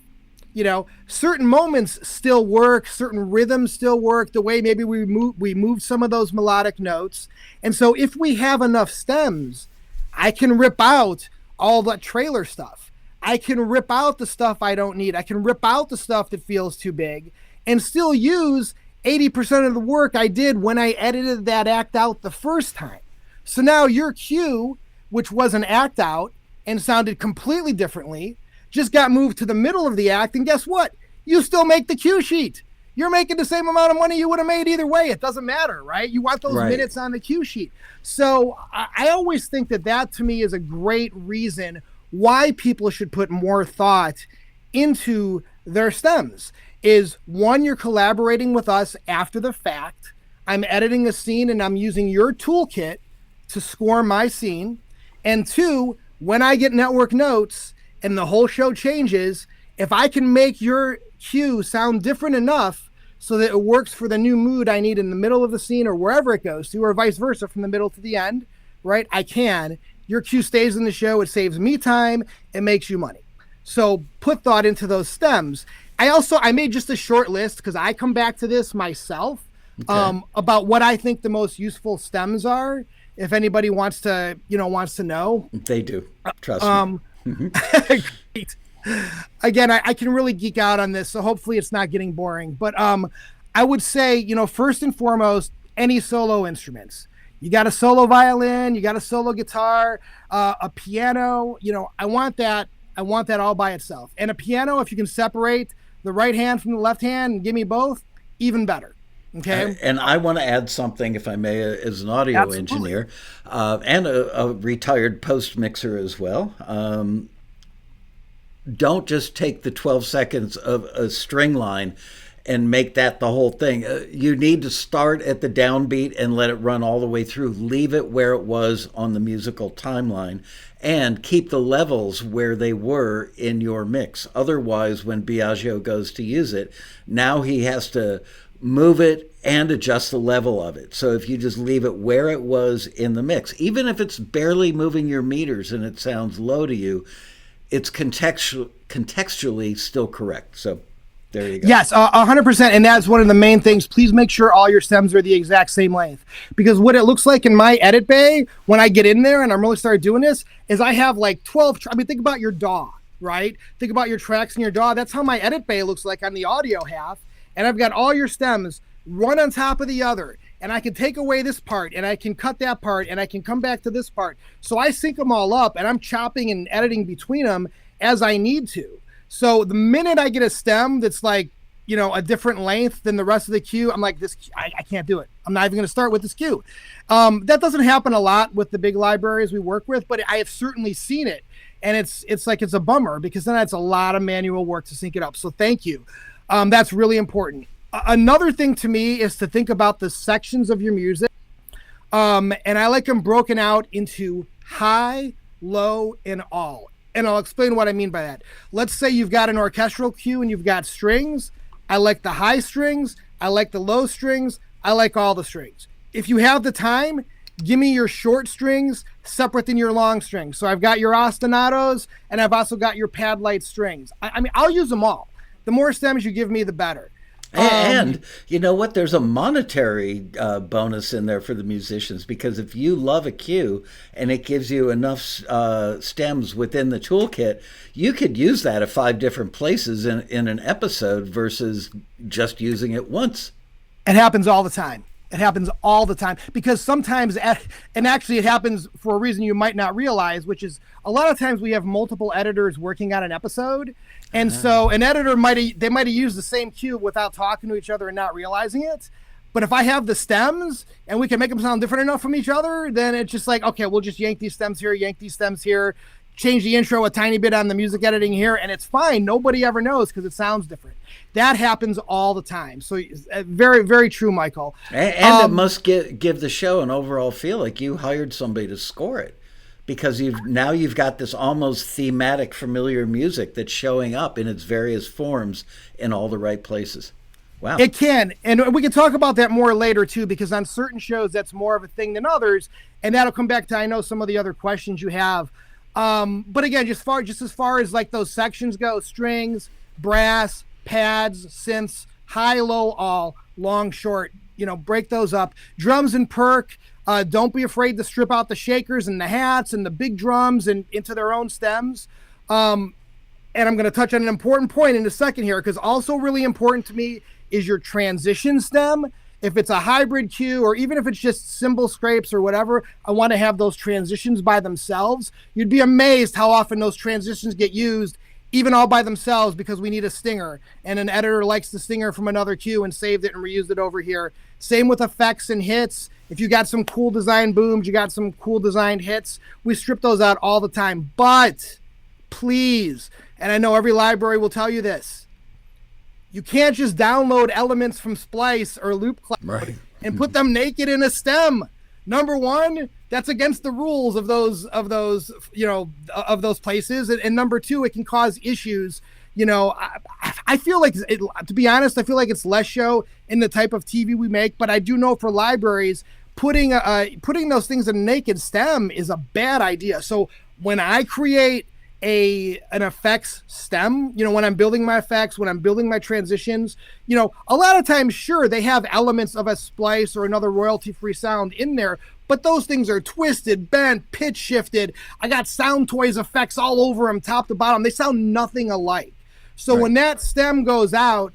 Certain moments still work, certain rhythms still work, the way maybe we move some of those melodic notes. And so if we have enough stems, I can rip out all that trailer stuff. I can rip out the stuff I don't need. I can rip out the stuff that feels too big and still use 80% of the work I did when I edited that act out the first time. So now your cue, which was an act out and sounded completely differently, just got moved to the middle of the act. And guess what? You still make the cue sheet. You're making the same amount of money you would have made either way. It doesn't matter, right? You want those minutes on the cue sheet. So I always think that to me is a great reason why people should put more thought into their stems. Is one, you're collaborating with us after the fact. I'm editing a scene and I'm using your toolkit to score my scene. And two, when I get network notes and the whole show changes, if I can make your cue sound different enough so that it works for the new mood I need in the middle of the scene or wherever it goes to, or vice versa from the middle to the end, right? I can. Your cue stays in the show. It saves me time. It makes you money. So put thought into those stems. I made just a short list because I come back to this myself, about what I think the most useful stems are. If anybody wants to know. They do. Trust me. Great. Again, I can really geek out on this, so hopefully it's not getting boring. But I would say, first and foremost, any solo instruments. You got a solo violin, you got a solo guitar, a piano. I want that all by itself. And a piano, if you can separate the right hand from the left hand and give me both, even better. Okay. And I want to add something, if I may, as an audio engineer and a retired post mixer as well. Don't just take the 12 seconds of a string line and make that the whole thing. You need to start at the downbeat and let it run all the way through. Leave it where it was on the musical timeline and keep the levels where they were in your mix. Otherwise, when Biagio goes to use it, now he has to move it and adjust the level of it. So if you just leave it where it was in the mix, even if it's barely moving your meters and it sounds low to you, it's contextually still correct. So there you go. Yes, 100%. And that's one of the main things. Please make sure all your stems are the exact same length. Because what it looks like in my edit bay, when I get in there and I'm really started doing this, is I have like 12. Think about your DAW, right? Think about your tracks in your DAW. That's how my edit bay looks like on the audio half. And I've got all your stems one on top of the other. And I can take away this part and I can cut that part and I can come back to this part. So I sync them all up and I'm chopping and editing between them as I need to. So the minute I get a stem that's like, a different length than the rest of the cue, I'm like, I can't do it. I'm not even going to start with this cue. That doesn't happen a lot with the big libraries we work with, but I have certainly seen it. And it's like, it's a bummer because then it's a lot of manual work to sync it up. So thank you. That's really important. Another thing to me is to think about the sections of your music. And I like them broken out into high, low, and all. And I'll explain what I mean by that. Let's say you've got an orchestral cue and you've got strings. I like the high strings. I like the low strings. I like all the strings. If you have the time, give me your short strings separate than your long strings. So I've got your ostinatos and I've also got your pad light strings. I mean, I'll use them all. The more stems you give me, the better. And you know what? There's a monetary bonus in there for the musicians, because if you love a cue and it gives you enough stems within the toolkit, you could use that at 5 different places in an episode versus just using it once. It happens all the time. It happens all the time because sometimes, and actually it happens for a reason you might not realize, which is a lot of times we have multiple editors working on an episode. And so an editor might have used the same cue without talking to each other and not realizing it. But if I have the stems and we can make them sound different enough from each other, then it's just like, okay, we'll just yank these stems here, change the intro a tiny bit on the music editing here, and it's fine. Nobody ever knows because it sounds different. That happens all the time. So very, very true, Michael. And it must give the show an overall feel like you hired somebody to score it, because you've got this almost thematic, familiar music that's showing up in its various forms in all the right places. Wow. It can. And we can talk about that more later, too, because on certain shows, that's more of a thing than others. And that'll come back to, I know, some of the other questions you have. But again, just as far as like those sections go, strings, brass, pads, synths, high, low, all, long, short, break those up. Drums and perk, don't be afraid to strip out the shakers and the hats and the big drums and into their own stems. And I'm going to touch on an important point in a second here, because also really important to me is your transition stem. If it's a hybrid cue, or even if it's just cymbal scrapes or whatever, I want to have those transitions by themselves. You'd be amazed how often those transitions get used even all by themselves, because we need a stinger and an editor likes the stinger from another cue and saved it and reused it over here. Same with effects and hits. If you got some cool design booms, you got some cool designed hits, we strip those out all the time. But please, and I know every library will tell you this, you can't just download elements from Splice or Loop Cloud and put them naked in a stem. Number one, that's against the rules of those places. And number two, it can cause issues. I feel like, to be honest, I feel like it's less show in the type of TV we make, but I do know for libraries, putting those things in a naked stem is a bad idea. So when I create an effects stem, when I'm building my effects, when I'm building my transitions, a lot of times, sure, they have elements of a splice or another royalty-free sound in there, but those things are twisted, bent, pitch shifted. I got Sound Toys effects all over them, top to bottom. They sound nothing alike. So when that stem goes out,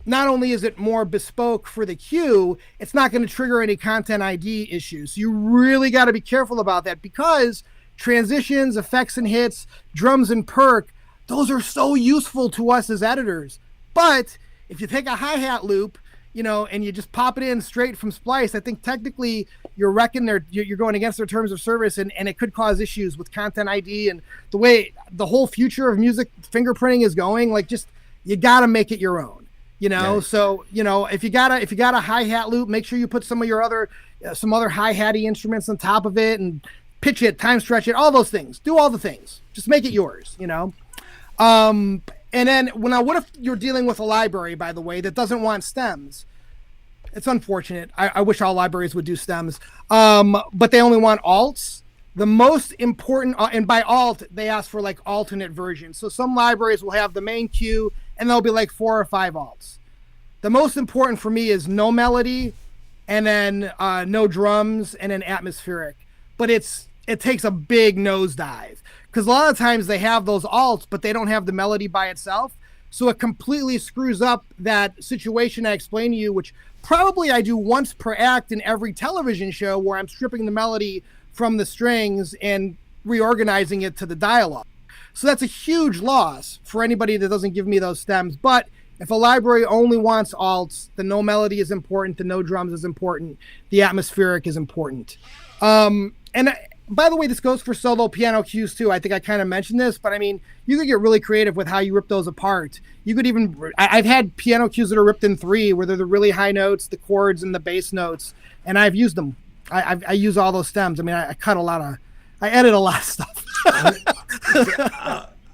not only is it more bespoke for the cue, it's not going to trigger any content ID issues. You really got to be careful about that, because transitions, effects and hits, drums and perk, those are so useful to us as editors. But if you take a hi-hat loop, and you just pop it in straight from Splice, I think technically you're going against their terms of service, and it could cause issues with content ID and the way the whole future of music fingerprinting is going. Like, just, you got to make it your own, So, if you got a hi-hat loop, make sure you put some other hi-hatty instruments on top of it and pitch it, time stretch it, all those things. Do all the things. Just make it yours, And then, what if you're dealing with a library, by the way, that doesn't want stems? It's unfortunate. I wish all libraries would do stems. But they only want alts. The most important, and by alt, they ask for like alternate versions. So some libraries will have the main cue, and there'll be like 4 or 5 alts. The most important for me is no melody, and then no drums, and then atmospheric. But it takes a big nosedive, because a lot of times they have those alts, but they don't have the melody by itself. So it completely screws up that situation I explained to you, which probably I do once per act in every television show, where I'm stripping the melody from the strings and reorganizing it to the dialogue. So that's a huge loss for anybody that doesn't give me those stems. But if a library only wants alts, the no melody is important, the no drums is important, the atmospheric is important. By the way, this goes for solo piano cues too. I think I kind of mentioned this, but I mean, you could get really creative with how you rip those apart. You could even, I've had piano cues that are ripped in 3, where they're the really high notes, the chords, and the bass notes, and I've used them. I use all those stems. I mean, I edit a lot of stuff.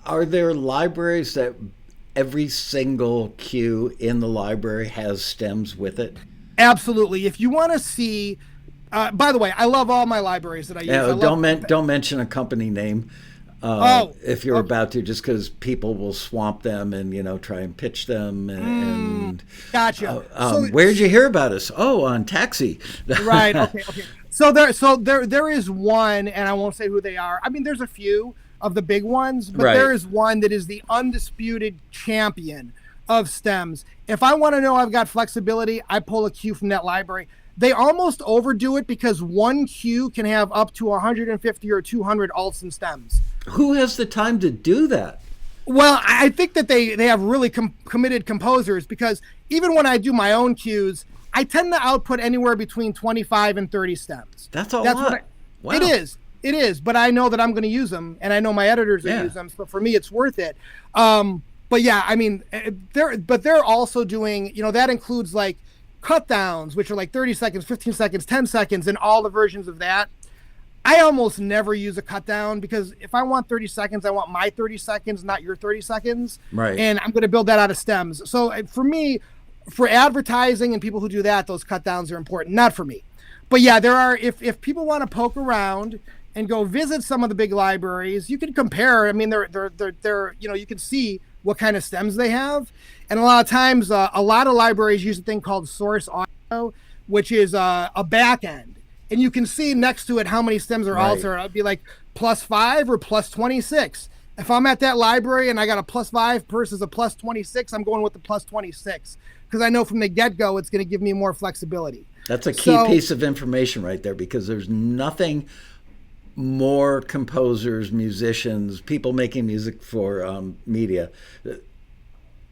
Are there libraries that every single cue in the library has stems with it? Absolutely. If you want to see, by the way, I love all my libraries that I use. Don't mention a company name if you're about to, just because people will swamp them and try and pitch them. And gotcha. Where'd you hear about us? Oh, on Taxi. Right. Okay. So there is one, and I won't say who they are. I mean, there's a few of the big ones, but there is one that is the undisputed champion of stems. If I want to know I've got flexibility, I pull a cue from that library. They almost overdo it, because one cue can have up to 150 or 200 alts and stems. Who has the time to do that? Well, I think that they have really committed composers, because even when I do my own cues, I tend to output anywhere between 25 and 30 stems. That's a lot. Wow. It is. It is, but I know that I'm going to use them, and I know my editors will use them. So for me, it's worth it. But yeah, I mean, they're also doing, that includes like cut downs, which are like 30 seconds, 15 seconds, 10 seconds, and all the versions of that. I almost never use a cut down because if I want 30 seconds, I want my 30 seconds, not your 30 seconds. Right. And I'm going to build that out of stems. So for me, for advertising and people who do that, those cut downs are important. Not for me. But yeah, there are, if people want to poke around and go visit some of the big libraries, you can compare. I mean, they're you can see what kind of stems they have. And a lot of times, a lot of libraries use a thing called source audio, which is a back end. And you can see next to it how many stems are altered. It'd be like +5 or +26. If I'm at that library and I got a +5 versus a +26, I'm going with the +26 because I know from the get-go it's going to give me more flexibility. That's a key piece of information right there, because there's nothing more composers, musicians, people making music for media.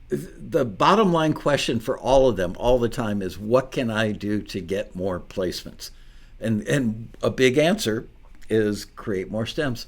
The bottom line question for all of them all the time is, what can I do to get more placements? And a big answer is create more stems.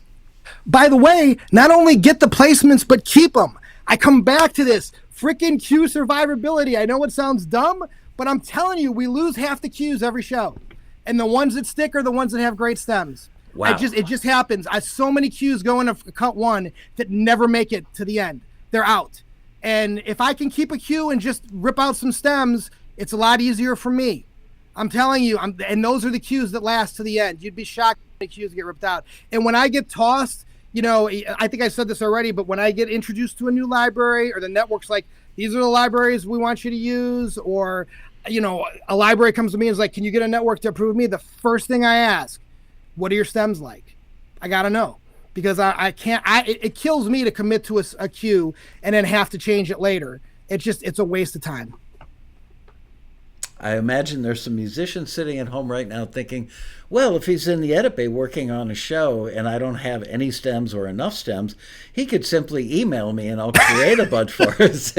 By the way, not only get the placements, but keep them. I come back to this freaking queue survivability. I know it sounds dumb, but I'm telling you, we lose half the queues every show. And the ones that stick are the ones that have great stems. Wow. It just happens. So many queues go into cut one that never make it to the end. They're out. And if I can keep a queue and just rip out some stems, it's a lot easier for me. I'm telling you, and those are the queues that last to the end. You'd be shocked when the queues get ripped out. And when I get tossed, I think I said this already, but when I get introduced to a new library, or the network's like, these are the libraries we want you to use, or, a library comes to me and is like, can you get a network to approve me? The first thing I ask, what are your stems like? I got to know, because I can't, it kills me to commit to a queue and then have to change it later. It's a waste of time. I imagine there's some musicians sitting at home right now thinking, well, if he's in the edit bay working on a show and I don't have any stems or enough stems, he could simply email me and I'll create a bunch for us.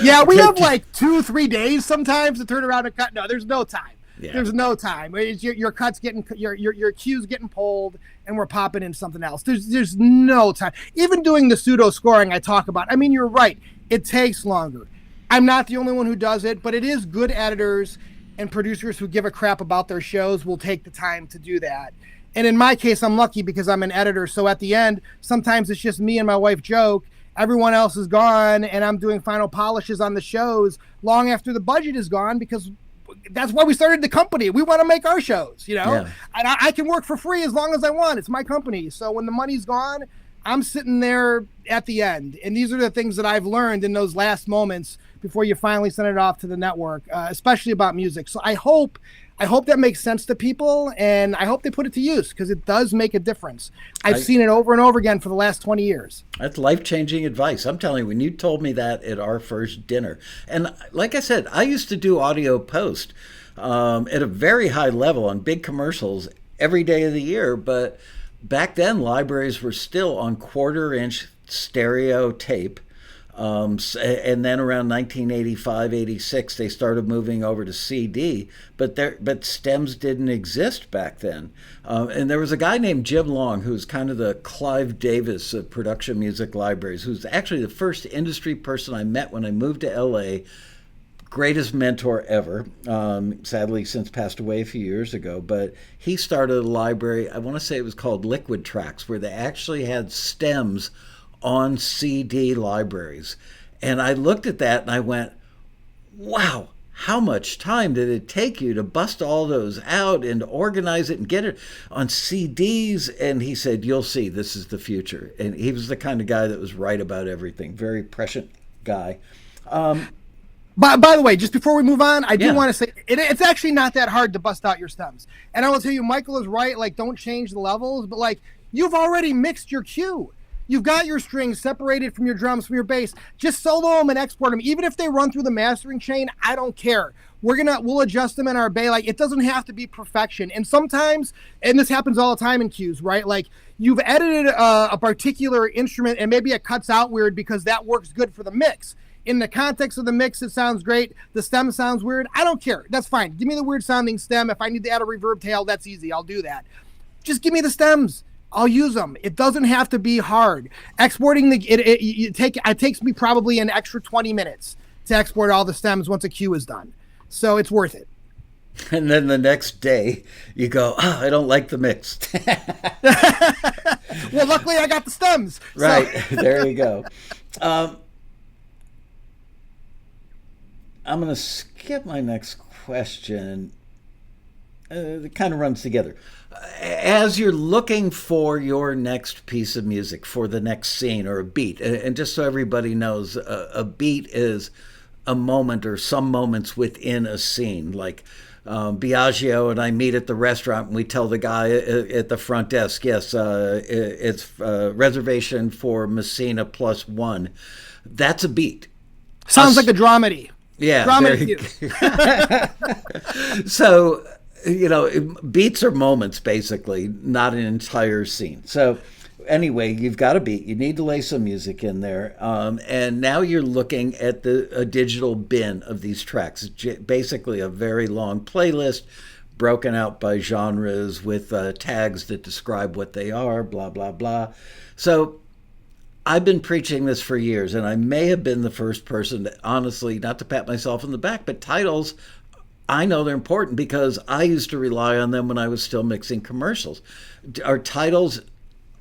Yeah, we have like 2-3 days sometimes to turn around and cut. No, there's no time. Yeah. There's no time. Your cut's getting, your cue's getting pulled, and we're popping in something else. There's no time. Even doing the pseudo scoring I talk about. I mean, you're right. It takes longer. I'm not the only one who does it, but it is good editors and producers who give a crap about their shows will take the time to do that. And in my case, I'm lucky because I'm an editor. So at the end, sometimes it's just me and my wife joke. Everyone else is gone, and I'm doing final polishes on the shows long after the budget is gone, because that's why we started the company. We want to make our shows, and I can work for free as long as I want. It's my company. So when the money's gone, I'm sitting there at the end. And these are the things that I've learned in those last moments before you finally send it off to the network, especially about music. So I hope that makes sense to people, and I hope they put it to use, because it does make a difference. I've seen it over and over again for the last 20 years. That's life-changing advice. I'm telling you, when you told me that at our first dinner, and like I said, I used to do audio post at a very high level on big commercials every day of the year, but back then libraries were still on 1/4-inch stereo tape. And then around 1985, 86, they started moving over to CD, but stems didn't exist back then. And there was a guy named Jim Long, who's kind of the Clive Davis of production music libraries, who's actually the first industry person I met when I moved to LA. Greatest mentor ever, sadly since passed away a few years ago, but he started a library, I want to say it was called Liquid Tracks, where they actually had stems on CD libraries. And I looked at that and I went, wow, how much time did it take you to bust all those out and organize it and get it on CDs? And he said, you'll see, this is the future. And he was the kind of guy that was right about everything. Very prescient guy. By the way, just before we move on, I do want to say it's actually not that hard to bust out your stems. And I will tell you, Michael is right. Like, don't change the levels, but like, you've already mixed your cue. You've got your strings separated from your drums, from your bass. Just solo them and export them. Even if they run through the mastering chain, I don't care. We'll adjust them in our bay. Like, it doesn't have to be perfection. And sometimes, and this happens all the time in cues, right? Like, you've edited a particular instrument and maybe it cuts out weird because that works good for the mix. In the context of the mix, it sounds great. The stem sounds weird. I don't care. That's fine. Give me the weird sounding stem. If I need to add a reverb tail, that's easy. I'll do that. Just give me the stems. I'll use them. It doesn't have to be hard. Exporting it takes me probably an extra 20 minutes to export all the stems once a cue is done. So it's worth it. And then the next day you go, oh, I don't like the mix. Well, luckily I got the stems. Right. So. There you go. I'm going to skip my next question. It kind of runs together. As you're looking for your next piece of music, for the next scene or a beat, and just so everybody knows, a beat is a moment or some moments within a scene. Like Biagio and I meet at the restaurant and we tell the guy at the front desk, yes, it's reservation for Messina +1. That's a beat. Sounds like a dramedy. Yeah. So, beats are moments, basically, not an entire scene. So anyway, you've got a beat. You need to lay some music in there. And now you're looking at a digital bin of these tracks. It's basically a very long playlist broken out by genres with tags that describe what they are, blah, blah, blah. So I've been preaching this for years, and I may have been the first person to, honestly, not to pat myself on the back, but titles, I know they're important because I used to rely on them when I was still mixing commercials. Are titles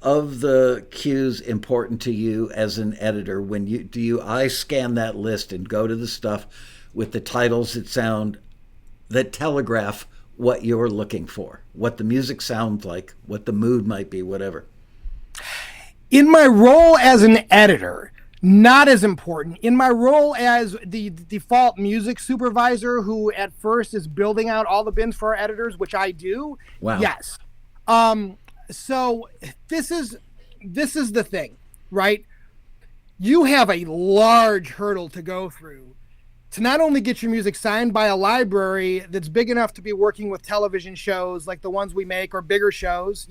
of the cues important to you as an editor? When I scan that list and go to the stuff with the titles that telegraph what you're looking for, what the music sounds like, what the mood might be, whatever? In my role as an editor, not as important. In my role as the default music supervisor who at first is building out all the bins for our editors, which I do. Wow. Yes. So this is the thing, right? You have a large hurdle to go through to not only get your music signed by a library that's big enough to be working with television shows like the ones we make or bigger shows,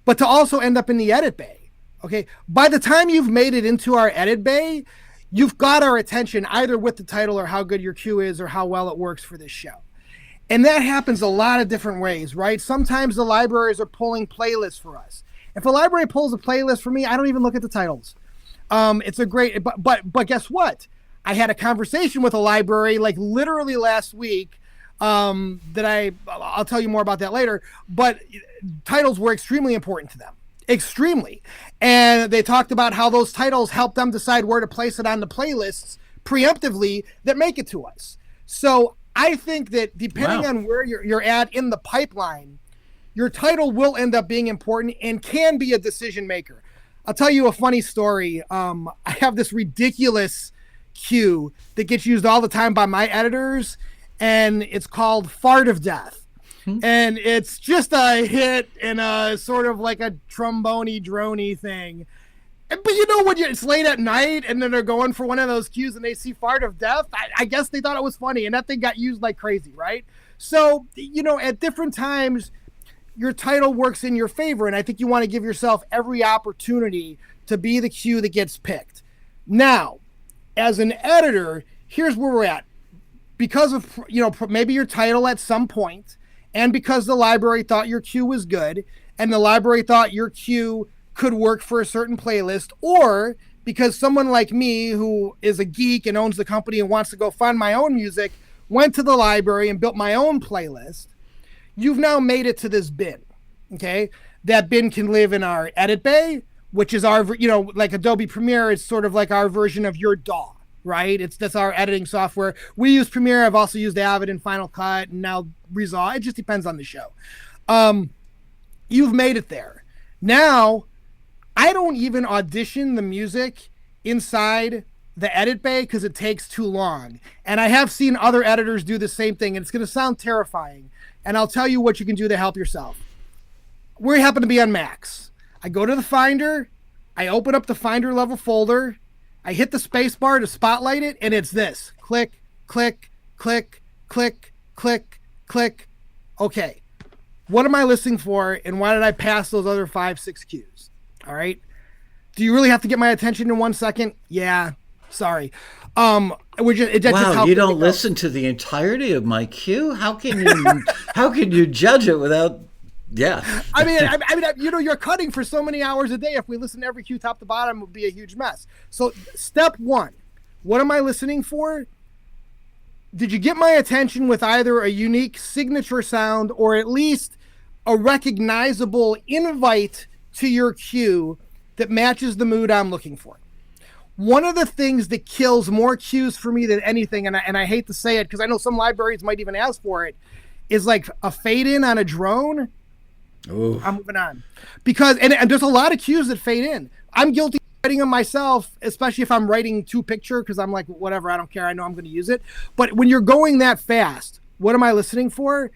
but to also end up in the edit bay. Okay, by the time you've made it into our edit bay, you've got our attention either with the title or how good your cue is or how well it works for this show. And that happens a lot of different ways, right? Sometimes the libraries are pulling playlists for us. If a library pulls a playlist for me, I don't even look at the titles. It's a great, but guess what? I had a conversation with a library like literally last week that I'll tell you more about that later, but titles were extremely important to them. Extremely. And they talked about how those titles help them decide where to place it on the playlists preemptively that make it to us. So I think that depending on where you're at in the pipeline, your title will end up being important and can be a decision maker. I'll tell you a funny story. I have this ridiculous cue that gets used all the time by my editors, and it's called Fart of Death. And it's just a hit and a sort of like a trombone-y, drone-y thing. But when it's late at night and then they're going for one of those cues and they see Fart of Death, I guess they thought it was funny, and that thing got used like crazy, right? So, at different times, your title works in your favor, and I think you want to give yourself every opportunity to be the cue that gets picked. Now, as an editor, here's where we're at. Because of, maybe your title at some point, and because the library thought your cue was good, and the library thought your cue could work for a certain playlist, or because someone like me who is a geek and owns the company and wants to go find my own music, went to the library and built my own playlist, you've now made it to this bin, okay? That bin can live in our edit bay, which is our, like Adobe Premiere is sort of like our version of your DAW. Right? That's our editing software. We use Premiere. I've also used Avid and Final Cut and now Resolve. It just depends on the show. You've made it there. Now, I don't even audition the music inside the edit bay because it takes too long. And I have seen other editors do the same thing, and it's going to sound terrifying. And I'll tell you what you can do to help yourself. We happen to be on Macs. I go to the Finder. I open up the Finder level folder. I hit the space bar to spotlight it, and it's this. Click, click, click, click, click, click. Okay, what am I listening for, and why did I pass those other 5-6 cues? All right. Do you really have to get my attention in 1 second? Yeah. Sorry. Wow, you don't listen to the entirety of my cue? How can you judge it without Yeah. I mean, you're cutting for so many hours a day. If we listen to every cue top to bottom, it would be a huge mess. So step one, what am I listening for? Did you get my attention with either a unique signature sound or at least a recognizable invite to your cue that matches the mood I'm looking for? One of the things that kills more cues for me than anything, and I hate to say it because I know some libraries might even ask for it, is like a fade in on a drone. Ooh. I'm moving on. Because, and there's a lot of cues that fade in. I'm guilty of writing them myself, especially if I'm writing to picture, because I'm like, whatever, I don't care. I know I'm going to use it. But when you're going that fast, what am I listening for?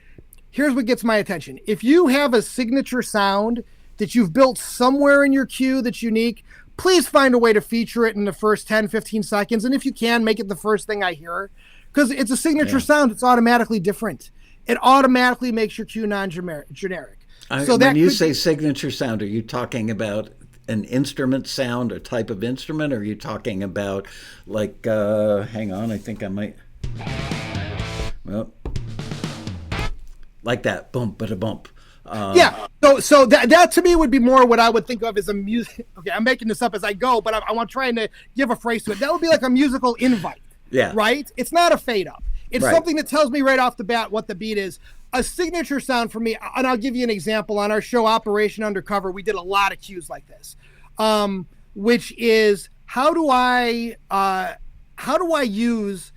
Here's what gets my attention. If you have a signature sound that you've built somewhere in your cue that's unique, please find a way to feature it in the first 10, 15 seconds. And if you can, make it the first thing I hear. Because it's a signature sound. It's automatically different. It automatically makes your cue non-generic. So when you say signature sound, are you talking about an instrument sound, a type of instrument? Or are you talking about like, hang on, I think I might, well, like that, bump, but a bump. Yeah. So that to me would be more what I would think of as a music. Okay, I'm making this up as I go, but I'm trying to give a phrase to it. That would be like a musical invite. Yeah. Right? It's not a fade up. It's right. Something that tells me right off the bat what the beat is. A signature sound for me, and I'll give you an example. On our show Operation Undercover, we did a lot of cues like this, which is how do I use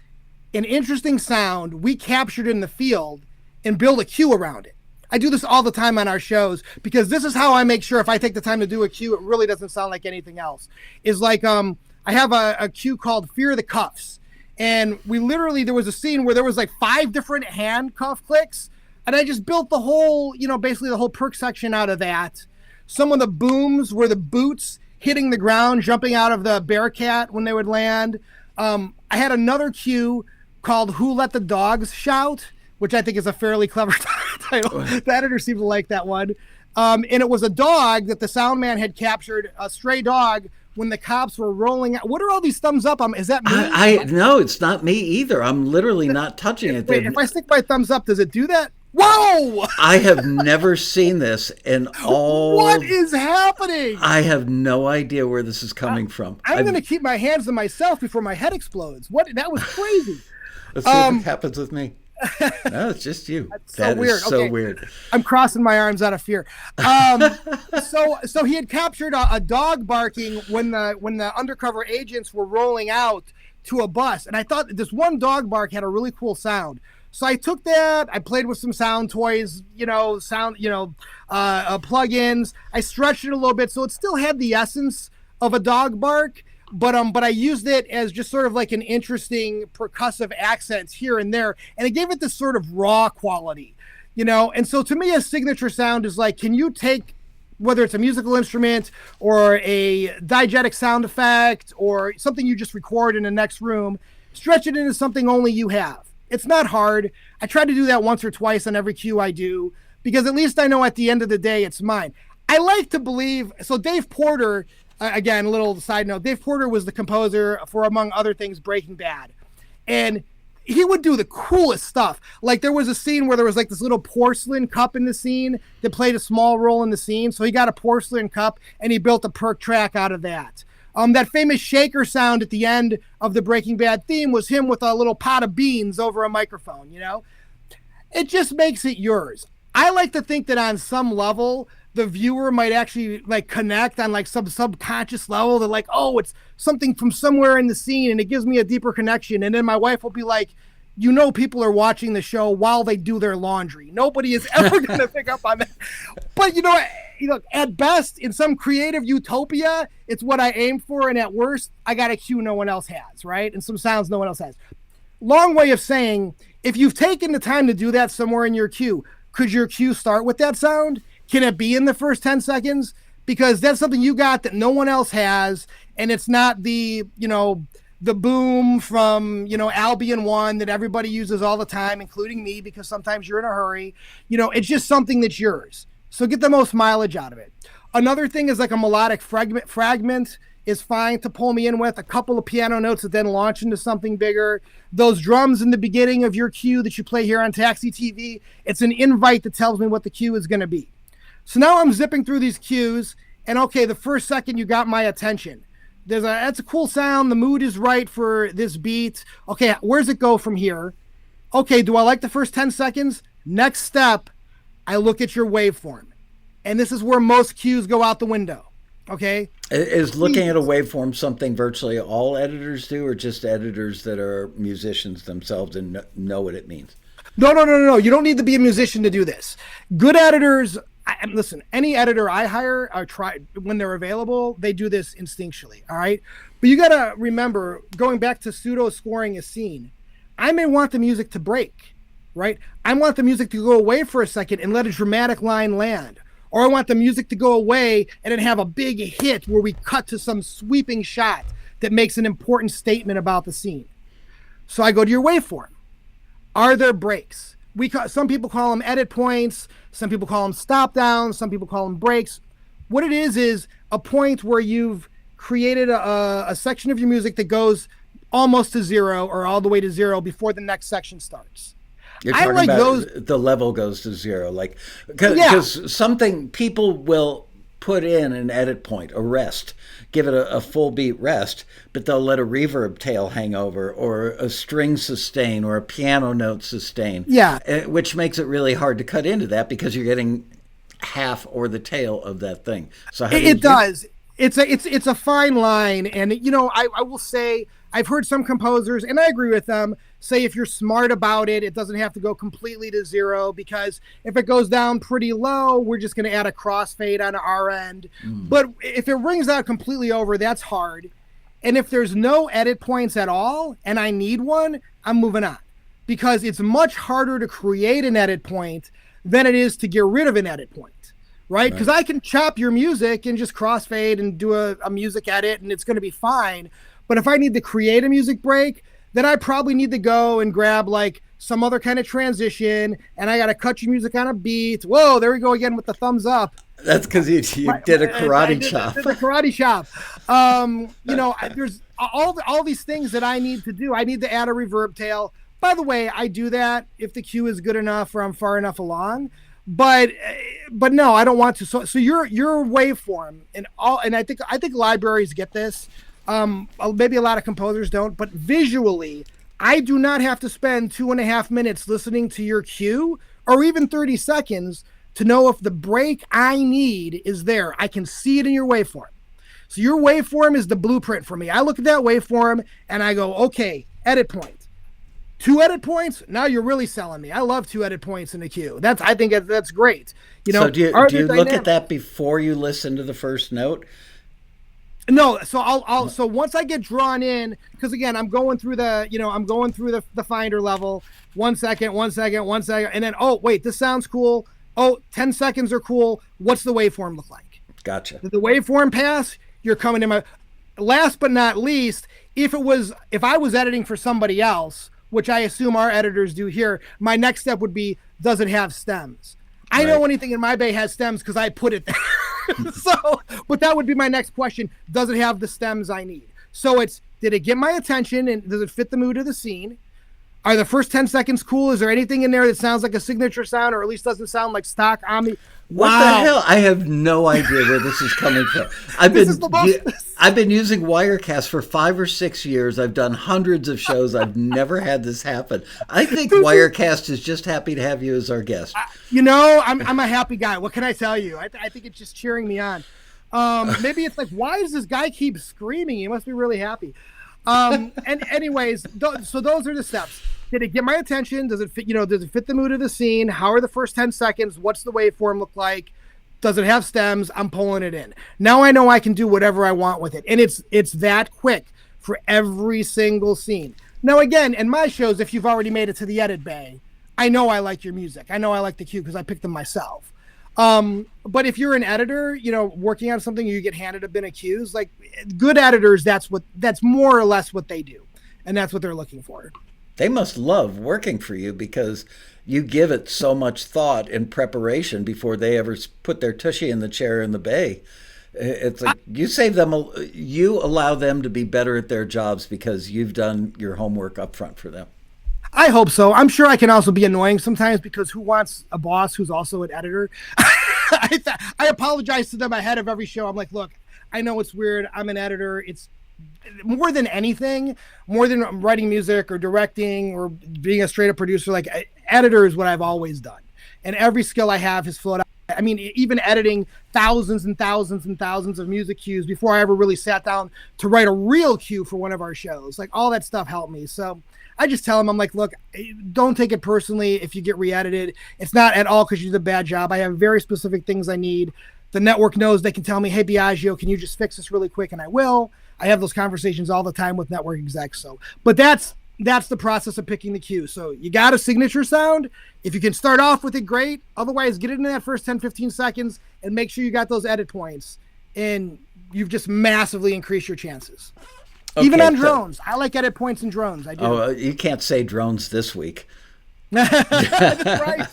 an interesting sound we captured in the field and build a cue around it. I do this all the time on our shows because this is how I make sure if I take the time to do a cue, it really doesn't sound like anything else. Is like I have a cue called Fear the Cuffs. And there was a scene where there was like 5 different handcuff clicks. And I just built the whole, basically the whole perk section out of that. Some of the booms were the boots hitting the ground, jumping out of the Bearcat when they would land. I had another cue called Who Let the Dogs Shout, which I think is a fairly clever title. The editor seemed to like that one. And it was a dog that the sound man had captured, a stray dog, when the cops were rolling out. What are all these thumbs up? Is that me? No, it's not me either. I'm literally not touching it. Wait, if I stick my thumbs up, does it do that? Whoa! I have never seen this in all. What is happening? I have no idea where this is coming from. I'm going to keep my hands to myself before my head explodes. That was crazy. Let's see if it happens with me. No, it's just you. That is so weird. I'm crossing my arms out of fear. So he had captured a dog barking when the undercover agents were rolling out to a bus, and I thought this one dog bark had a really cool sound. So I took that, I played with some sound toys, plugins. I stretched it a little bit so it still had the essence of a dog bark. But I used it as just sort of like an interesting percussive accent here and there, and it gave it this sort of raw quality, And so to me, a signature sound is like, can you take, whether it's a musical instrument or a diegetic sound effect or something you just record in the next room, stretch it into something only you have. It's not hard. I try to do that once or twice on every cue I do, because at least I know at the end of the day it's mine. I like to believe, so Dave Porter. Again, a little side note, Dave Porter was the composer for, among other things, Breaking Bad. And he would do the coolest stuff. Like there was a scene where there was like this little porcelain cup in the scene that played a small role in the scene. So he got a porcelain cup and he built a perk track out of that. That famous shaker sound at the end of the Breaking Bad theme was him with a little pot of beans over a microphone, It just makes it yours. I like to think that on some level, the viewer might actually like connect on like some subconscious level. They're like, oh, it's something from somewhere in the scene and it gives me a deeper connection. And then my wife will be like, people are watching the show while they do their laundry. Nobody is ever going to pick up on that. But at best, in some creative utopia, it's what I aim for. And at worst, I got a cue no one else has, right? And some sounds no one else has. Long way of saying, if you've taken the time to do that somewhere in your cue, could your cue start with that sound? Can it be in the first 10 seconds? Because that's something you got that no one else has. And it's not the boom from, Albion 1 that everybody uses all the time, including me, because sometimes you're in a hurry. It's just something that's yours. So get the most mileage out of it. Another thing is like a melodic fragment is fine to pull me in with. A couple of piano notes that then launch into something bigger. Those drums in the beginning of your cue that you play here on Taxi TV, it's an invite that tells me what the cue is going to be. So now I'm zipping through these cues, and okay, the first second you got my attention. That's a cool sound. The mood is right for this beat. Okay, where's it go from here? Okay, do I like the first 10 seconds? Next step, I look at your waveform. And this is where most cues go out the window. Okay? Is looking at a waveform something virtually all editors do, or just editors that are musicians themselves and know what it means? No. You don't need to be a musician to do this. Good editors, listen, any editor I hire or try when they're available, they do this instinctually. All right. But you got to remember, going back to pseudo scoring a scene, I may want the music to break, right? I want the music to go away for a second and let a dramatic line land. Or I want the music to go away and then have a big hit where we cut to some sweeping shot that makes an important statement about the scene. So I go to your waveform. Are there breaks? Some people call them edit points. Some people call them stop downs. Some people call them breaks. What it is a point where you've created a section of your music that goes almost to zero or all the way to zero before the next section starts. You're talking about those, the level goes to zero, like because something people will put in an edit point, a rest, give it a full beat rest, but they'll let a reverb tail hang over or a string sustain or a piano note sustain. Yeah, which makes it really hard to cut into that because you're getting half or the tail of that thing. So it does. It's a fine line, and I will say I've heard some composers, and I agree with them, say if you're smart about it, it doesn't have to go completely to zero, because if it goes down pretty low, we're just going to add a crossfade on our end. But if it rings out completely over, that's hard. And if there's no edit points at all, and I need one, I'm moving on, because it's much harder to create an edit point than it is to get rid of an edit point. Right? Because I can chop your music and just crossfade and do a music edit, and it's going to be fine. But if I need to create a music break, then I probably need to go and grab like some other kind of transition, and I got to cut your music on a beat. Whoa, there we go again with the thumbs up. That's because you did a karate chop. I did a karate chop. There's all these things that I need to do. I need to add a reverb tail. By the way, I do that if the cue is good enough or I'm far enough along. But no, I don't want to. So your waveform and I think libraries get this. Maybe a lot of composers don't, but visually, I do not have to spend 2.5 minutes listening to your cue or even 30 seconds to know if the break I need is there. I can see it in your waveform. So your waveform is the blueprint for me. I look at that waveform and I go, okay, edit point. 2 edit points. Now you're really selling me. I love 2 edit points in the queue. I think that's great. So do you look at that before you listen to the first note? No. So so once I get drawn in, because again, I'm going through the finder level. 1 second, 1 second, 1 second. And then, oh, wait, this sounds cool. Oh, 10 seconds are cool. What's the waveform look like? Gotcha. Did the waveform pass? You're coming in my, last but not least, if I was editing for somebody else, which I assume our editors do here, my next step would be, does it have stems? I know anything in my bay has stems because I put it there. But that would be my next question. Does it have the stems I need? So did it get my attention and does it fit the mood of the scene? Are the first 10 seconds cool? Is there anything in there that sounds like a signature sound or at least doesn't sound like stock Omni? What the hell? I have no idea where this is coming from. I've been using Wirecast for 5 or 6 years. I've done hundreds of shows. I've never had this happen. I think Wirecast is just happy to have you as our guest. I'm a happy guy. What can I tell you? I think it's just cheering me on. Maybe it's like, why does this guy keep screaming? He must be really happy. And anyways, so those are the steps. Did it get my attention? Does it fit, does it fit the mood of the scene? How are the first 10 seconds? What's the waveform look like? Does it have stems? I'm pulling it in. Now I know I can do whatever I want with it. And it's that quick for every single scene. Now, again, in my shows, if you've already made it to the edit bay, I know I like your music. I know I like the cue because I picked them myself. But if you're an editor, working on something, you get handed a bin of cues, like good editors, that's more or less what they do. And that's what they're looking for. They must love working for you because you give it so much thought and preparation before they ever put their tushy in the chair in the bay. It's like you allow them to be better at their jobs because you've done your homework up front for them. I hope so. I'm sure I can also be annoying sometimes because who wants a boss who's also an editor? I apologize to them ahead of every show. I'm like, look, I know it's weird. I'm an editor. It's more than anything, more than writing music or directing or being a straight up producer. Like, editor is what I've always done, and every skill I have has flowed out. I mean, even editing thousands and thousands and thousands of music cues before I ever really sat down to write a real cue for one of our shows. Like, all that stuff helped me. So I just tell them, I'm like, look, don't take it personally if you get re-edited. It's not at all because you did a bad job. I have very specific things I need. The network knows they can tell me, hey, Biagio, can you just fix this really quick? And I will. I have those conversations all the time with network execs. So, but that's the process of picking the cue. So you got a signature sound. If you can start off with it, great. Otherwise, get it in that first 10, 15 seconds and make sure you got those edit points. And you've just massively increased your chances. Okay, even on drones. I like edit points in drones. I do. Oh, you can't say drones this week. That's right.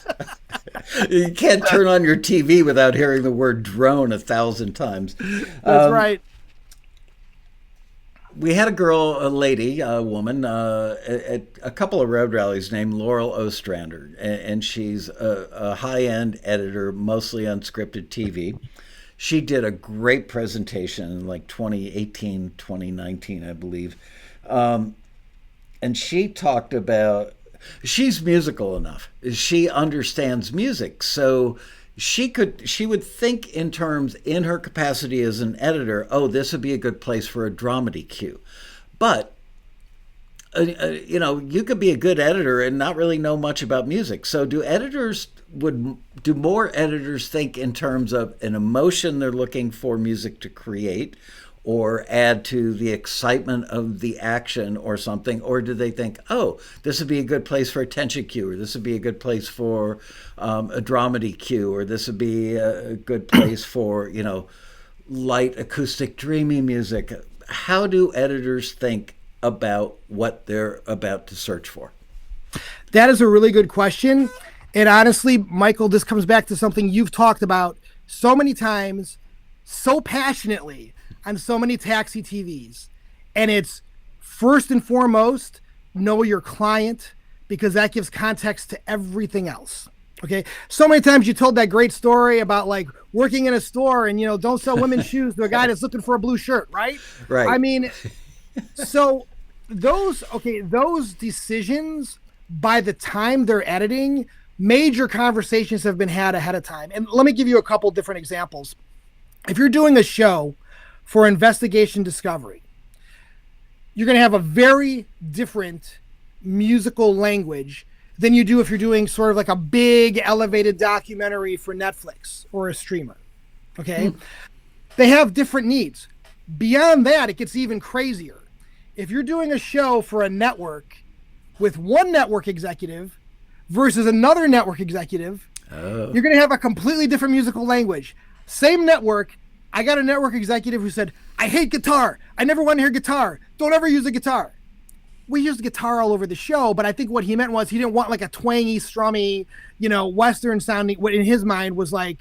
You can't turn on your TV without hearing the word drone 1,000 times. That's right. We had a lady, a woman, at a couple of road rallies named Laurel Ostrander, and she's a high-end editor, mostly unscripted TV. She did a great presentation in like 2018, 2019, I believe. And she talked about, she's musical enough. She understands music. So she would think in terms, in her capacity as an editor, oh, this would be a good place for a dramedy cue. But, you could be a good editor and not really know much about music. So do more editors think in terms of an emotion they're looking for music to create, or add to the excitement of the action or something? Or do they think, oh, this would be a good place for a tension cue, or this would be a good place for a dramedy cue, or this would be a good place for, light acoustic dreamy music? How do editors think about what they're about to search for? That is a really good question. And honestly, Michael, this comes back to something you've talked about so many times, so passionately, on so many taxi TVs. And it's first and foremost, know your client, because that gives context to everything else. Okay. So many times you told that great story about like working in a store and, don't sell women's shoes to a guy that's looking for a blue shirt. Right. Right. I mean, so those decisions, by the time they're editing, major conversations have been had ahead of time. And let me give you a couple different examples. If you're doing a show for investigation discovery, you're going to have a very different musical language than you do if you're doing sort of like a big elevated documentary for Netflix or a streamer. Okay. They have different needs. Beyond that, it gets even crazier. If you're doing a show for a network with one network executive versus another network executive, you're going to have a completely different musical language. Same network. I got a network executive who said, I hate guitar. I never want to hear guitar. Don't ever use a guitar. We used guitar all over the show, but I think what he meant was he didn't want like a twangy, strummy, Western sounding, what in his mind was like,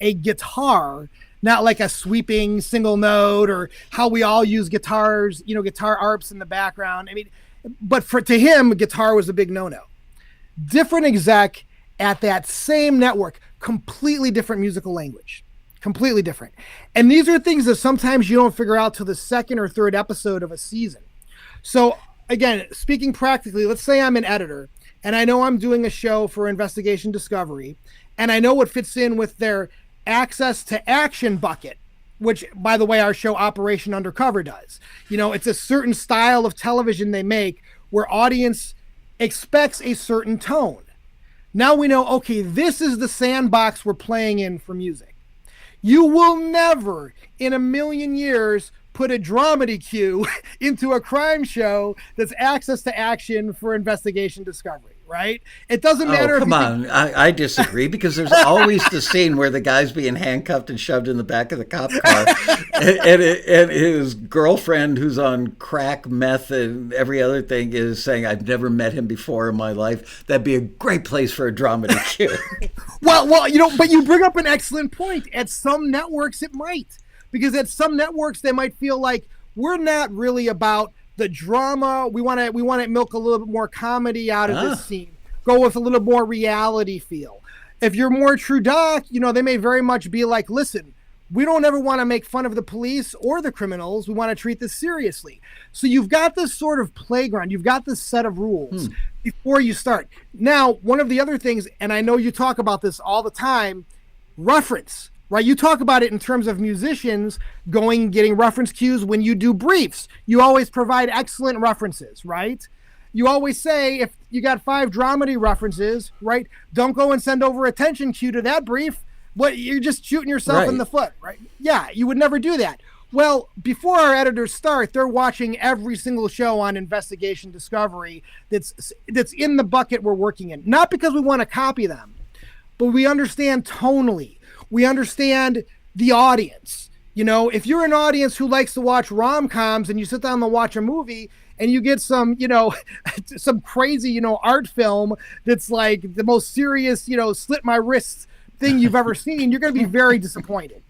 a guitar, not like a sweeping single note or how we all use guitars, guitar arps in the background. I mean, but to him, guitar was a big no-no. Different exec at that same network, completely different musical language. Completely different. And these are things that sometimes you don't figure out till the second or third episode of a season. So again, speaking practically, let's say I'm an editor and I know I'm doing a show for investigation discovery, and I know what fits in with their access to action bucket, which, by the way, our show Operation Undercover does. It's a certain style of television they make where audience expects a certain tone. Now we know, okay, this is the sandbox we're playing in for music. You will never in a million years put a dramedy cue into a crime show that's access to action for investigation discovery, right? It doesn't matter. Oh, come on. I disagree, because there's always the scene where the guy's being handcuffed and shoved in the back of the cop car and his girlfriend, who's on crack, meth, and every other thing, is saying, I've never met him before in my life. That'd be a great place for a dramedy cue. Well, but you bring up an excellent point. At some networks, it might. Because at some networks, they might feel like we're not really about the drama. We want to milk a little bit more comedy out of this scene. Go with a little more reality feel. If you're more true doc, they may very much be like, listen, we don't ever want to make fun of the police or the criminals. We want to treat this seriously. So you've got this sort of playground. You've got this set of rules before you start. Now, one of the other things, and I know you talk about this all the time, reference, right? You talk about it in terms of musicians going and getting reference cues when you do briefs. You always provide excellent references, right? You always say, if you got 5 dramedy references, right, don't go and send over a tension cue to that brief. You're just shooting yourself in the foot, right? Yeah, you would never do that. Well, before our editors start, they're watching every single show on Investigation Discovery that's in the bucket we're working in. Not because we want to copy them, but we understand tonally. We understand the audience. If you're an audience who likes to watch rom-coms and you sit down to watch a movie and you get some, some crazy, art film that's like the most serious, slit my wrists thing you've ever seen, you're going to be very disappointed.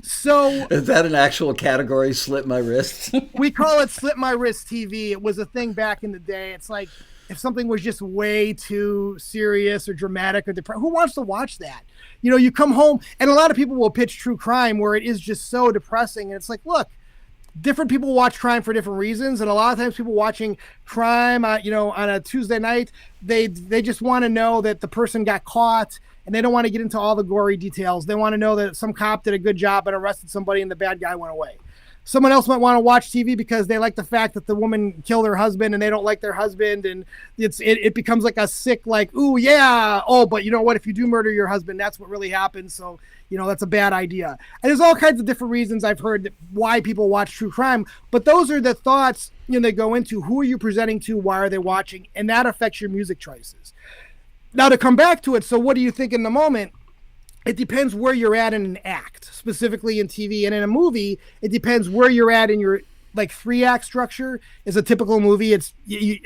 So is that an actual category, slit my wrists? We call it slit my wrist TV. It was a thing back in the day. It's like if something was just way too serious or dramatic or depressing, who wants to watch that? You come home, and a lot of people will pitch true crime where it is just so depressing. And it's like, look, different people watch crime for different reasons. And a lot of times people watching crime, on a Tuesday night, they just want to know that the person got caught. And they don't want to get into all the gory details. They want to know that some cop did a good job and arrested somebody and the bad guy went away. Someone else might want to watch TV because they like the fact that the woman killed her husband and they don't like their husband. And it becomes like a sick, like, ooh, yeah. Oh, but you know what? If you do murder your husband, that's what really happens. So, that's a bad idea. And there's all kinds of different reasons I've heard why people watch true crime. But those are the thoughts, they go into. Who are you presenting to? Why are they watching? And that affects your music choices. Now, to come back to it, so what do you think in the moment? It depends where you're at in an act, specifically in TV. And in a movie, it depends where you're at in your, 3-act structure is a typical movie. It's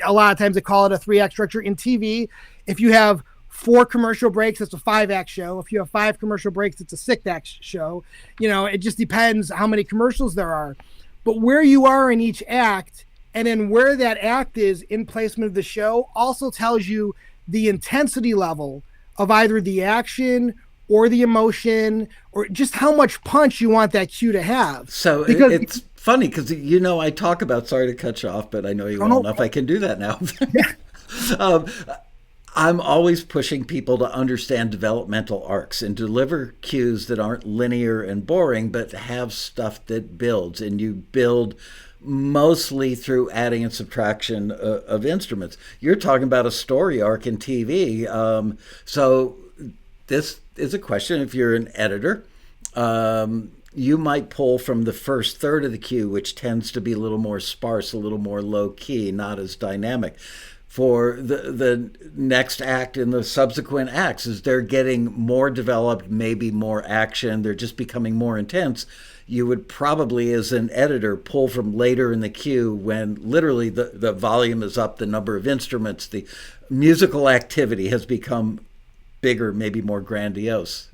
a lot of times they call it a 3-act structure. In TV, if you have 4 commercial breaks, it's a 5-act show. If you have 5 commercial breaks, it's a 6-act show. It just depends how many commercials there are. But where you are in each act, and then where that act is in placement of the show, also tells you the intensity level of either the action or the emotion or just how much punch you want that cue to have. So it's funny because, I talk about, sorry to cut you off, but I know you well enough. I can do that now. I'm always pushing people to understand developmental arcs and deliver cues that aren't linear and boring, but have stuff that builds, and you build mostly through adding and subtraction of instruments. You're talking about a story arc in TV. So this is a question. If you're an editor, you might pull from the first third of the cue, which tends to be a little more sparse, a little more low key, not as dynamic. For the next act and the subsequent acts, as they're getting more developed, maybe more action, they're just becoming more intense, you would probably, as an editor, pull from later in the cue when literally the volume is up, the number of instruments, the musical activity has become bigger, maybe more grandiose.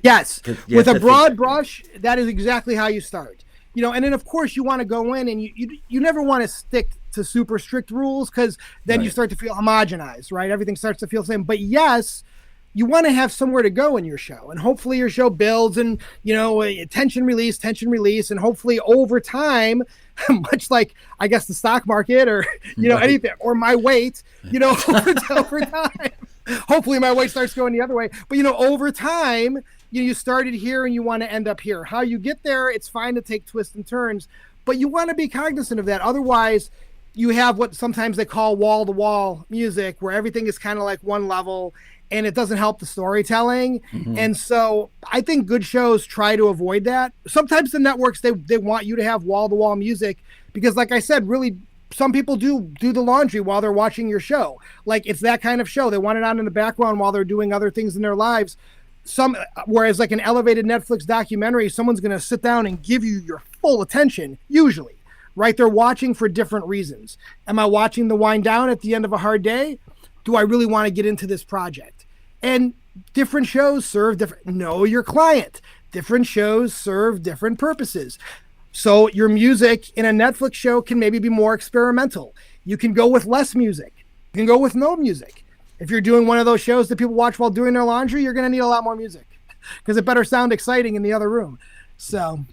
Yes, with a broad brush, that is exactly how you start. And then of course you want to go in and you never want to stick to super strict rules because then you start to feel homogenized, right? Everything starts to feel the same. But yes, you want to have somewhere to go in your show, and hopefully your show builds and tension release, and hopefully over time, much like I guess the stock market or anything, or my weight, over time, hopefully my weight starts going the other way. But over time, you started here and you want to end up here. How you get there, it's fine to take twists and turns, but you want to be cognizant of that. Otherwise, you have what sometimes they call wall-to-wall music, where everything is kind of like one level and it doesn't help the storytelling. Mm-hmm. And so I think good shows try to avoid that. Sometimes the networks, they want you to have wall-to-wall music because, like I said, really some people do the laundry while they're watching your show. Like it's that kind of show. They want it on in the background while they're doing other things in their lives. Whereas like an elevated Netflix documentary, someone's going to sit down and give you your full attention, usually, right? They're watching for different reasons. Am I watching to wind down at the end of a hard day? Do I really want to get into this project? And different shows serve different, know your client. Different shows serve different purposes. So your music in a Netflix show can maybe be more experimental. You can go with less music. You can go with no music. If you're doing one of those shows that people watch while doing their laundry, you're going to need a lot more music because it better sound exciting in the other room. So,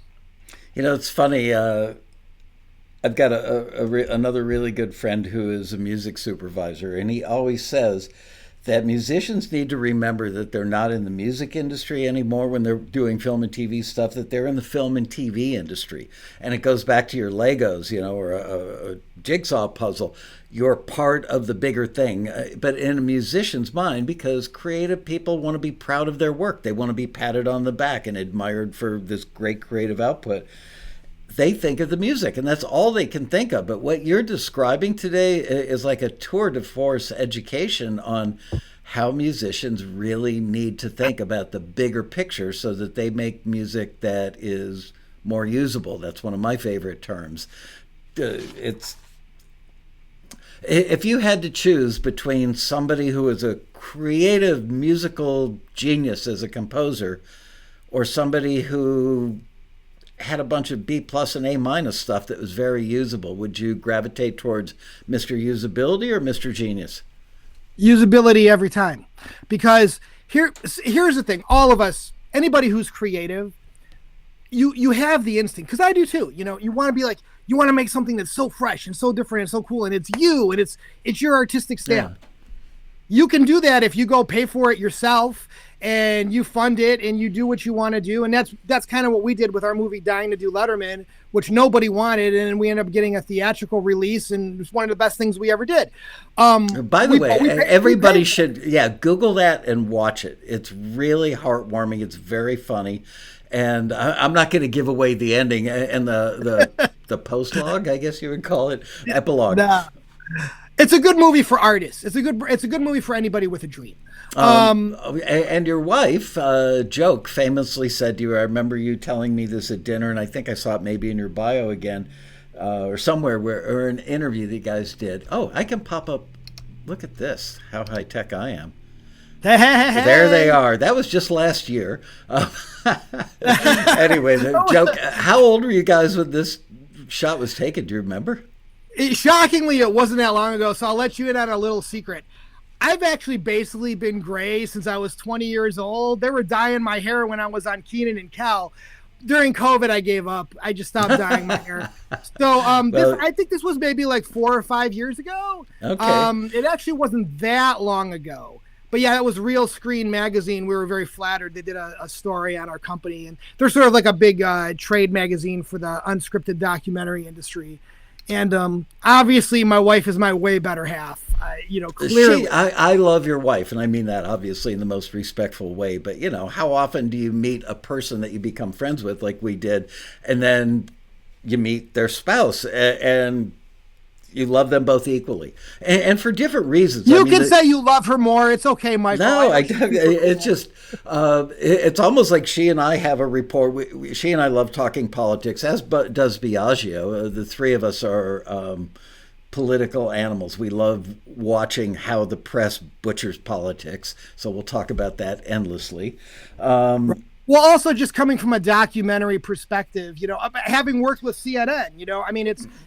It's funny. I've got another really good friend who is a music supervisor, and he always says that musicians need to remember that they're not in the music industry anymore when they're doing film and TV stuff, that they're in the film and TV industry. And it goes back to your Legos, or a jigsaw puzzle. You're part of the bigger thing. But in a musician's mind, because creative people want to be proud of their work, they want to be patted on the back and admired for this great creative output. They think of the music, and that's all they can think of. But what you're describing today is like a tour de force education on how musicians really need to think about the bigger picture so that they make music that is more usable. That's one of my favorite terms. If you had to choose between somebody who is a creative musical genius as a composer or somebody who had a bunch of B+ and A- stuff that was very usable, would you gravitate towards Mr. Usability or Mr. Genius? Usability every time. Because here's the thing. All of us, anybody who's creative, you have the instinct, because I do too. You want to be like, you want to make something that's so fresh and so different and so cool, and it's you, and it's your artistic stamp. Yeah. You can do that if you go pay for it yourself and you fund it and you do what you want to do. And that's kind of what we did with our movie Dying to Do Letterman, which nobody wanted, and we ended up getting a theatrical release, and it was one of the best things we ever did. By the way, everybody should Google that and watch it. It's really heartwarming. It's very funny. And I'm not going to give away the ending and the post-log, I guess you would call it, epilogue. Nah. It's a good movie for artists. It's a good movie for anybody with a dream. And your wife, Joke, famously said to you, I remember you telling me this at dinner, and I think I saw it maybe in your bio again, or somewhere, or an interview that you guys did. Oh, I can pop up. Look at this, how high tech I am. There they are. That was just last year. Anyway, Joke, how old were you guys when this shot was taken? Do you remember? Shockingly, it wasn't that long ago, so I'll let you in on a little secret. I've actually basically been gray since I was 20 years old. They were dyeing my hair when I was on Keenan and Kel. During COVID, I gave up. I just stopped dyeing my hair. So I think this was maybe like 4 or 5 years ago. Okay. It actually wasn't that long ago. But yeah, it was Real Screen Magazine. We were very flattered. They did a story on our company, and they're sort of like a big trade magazine for the unscripted documentary industry. And obviously, my wife is my way better half. Clearly. I love your wife, and I mean that obviously in the most respectful way. But, how often do you meet a person that you become friends with, like we did, and then you meet their spouse, and you love them both equally, and for different reasons. You can say you love her more. It's okay, Michael. No, it's just it's almost like she and I have a rapport. She and I love talking politics, as does Biagio. The three of us are political animals. We love watching how the press butchers politics. So we'll talk about that endlessly. Well, also just coming from a documentary perspective, having worked with CNN,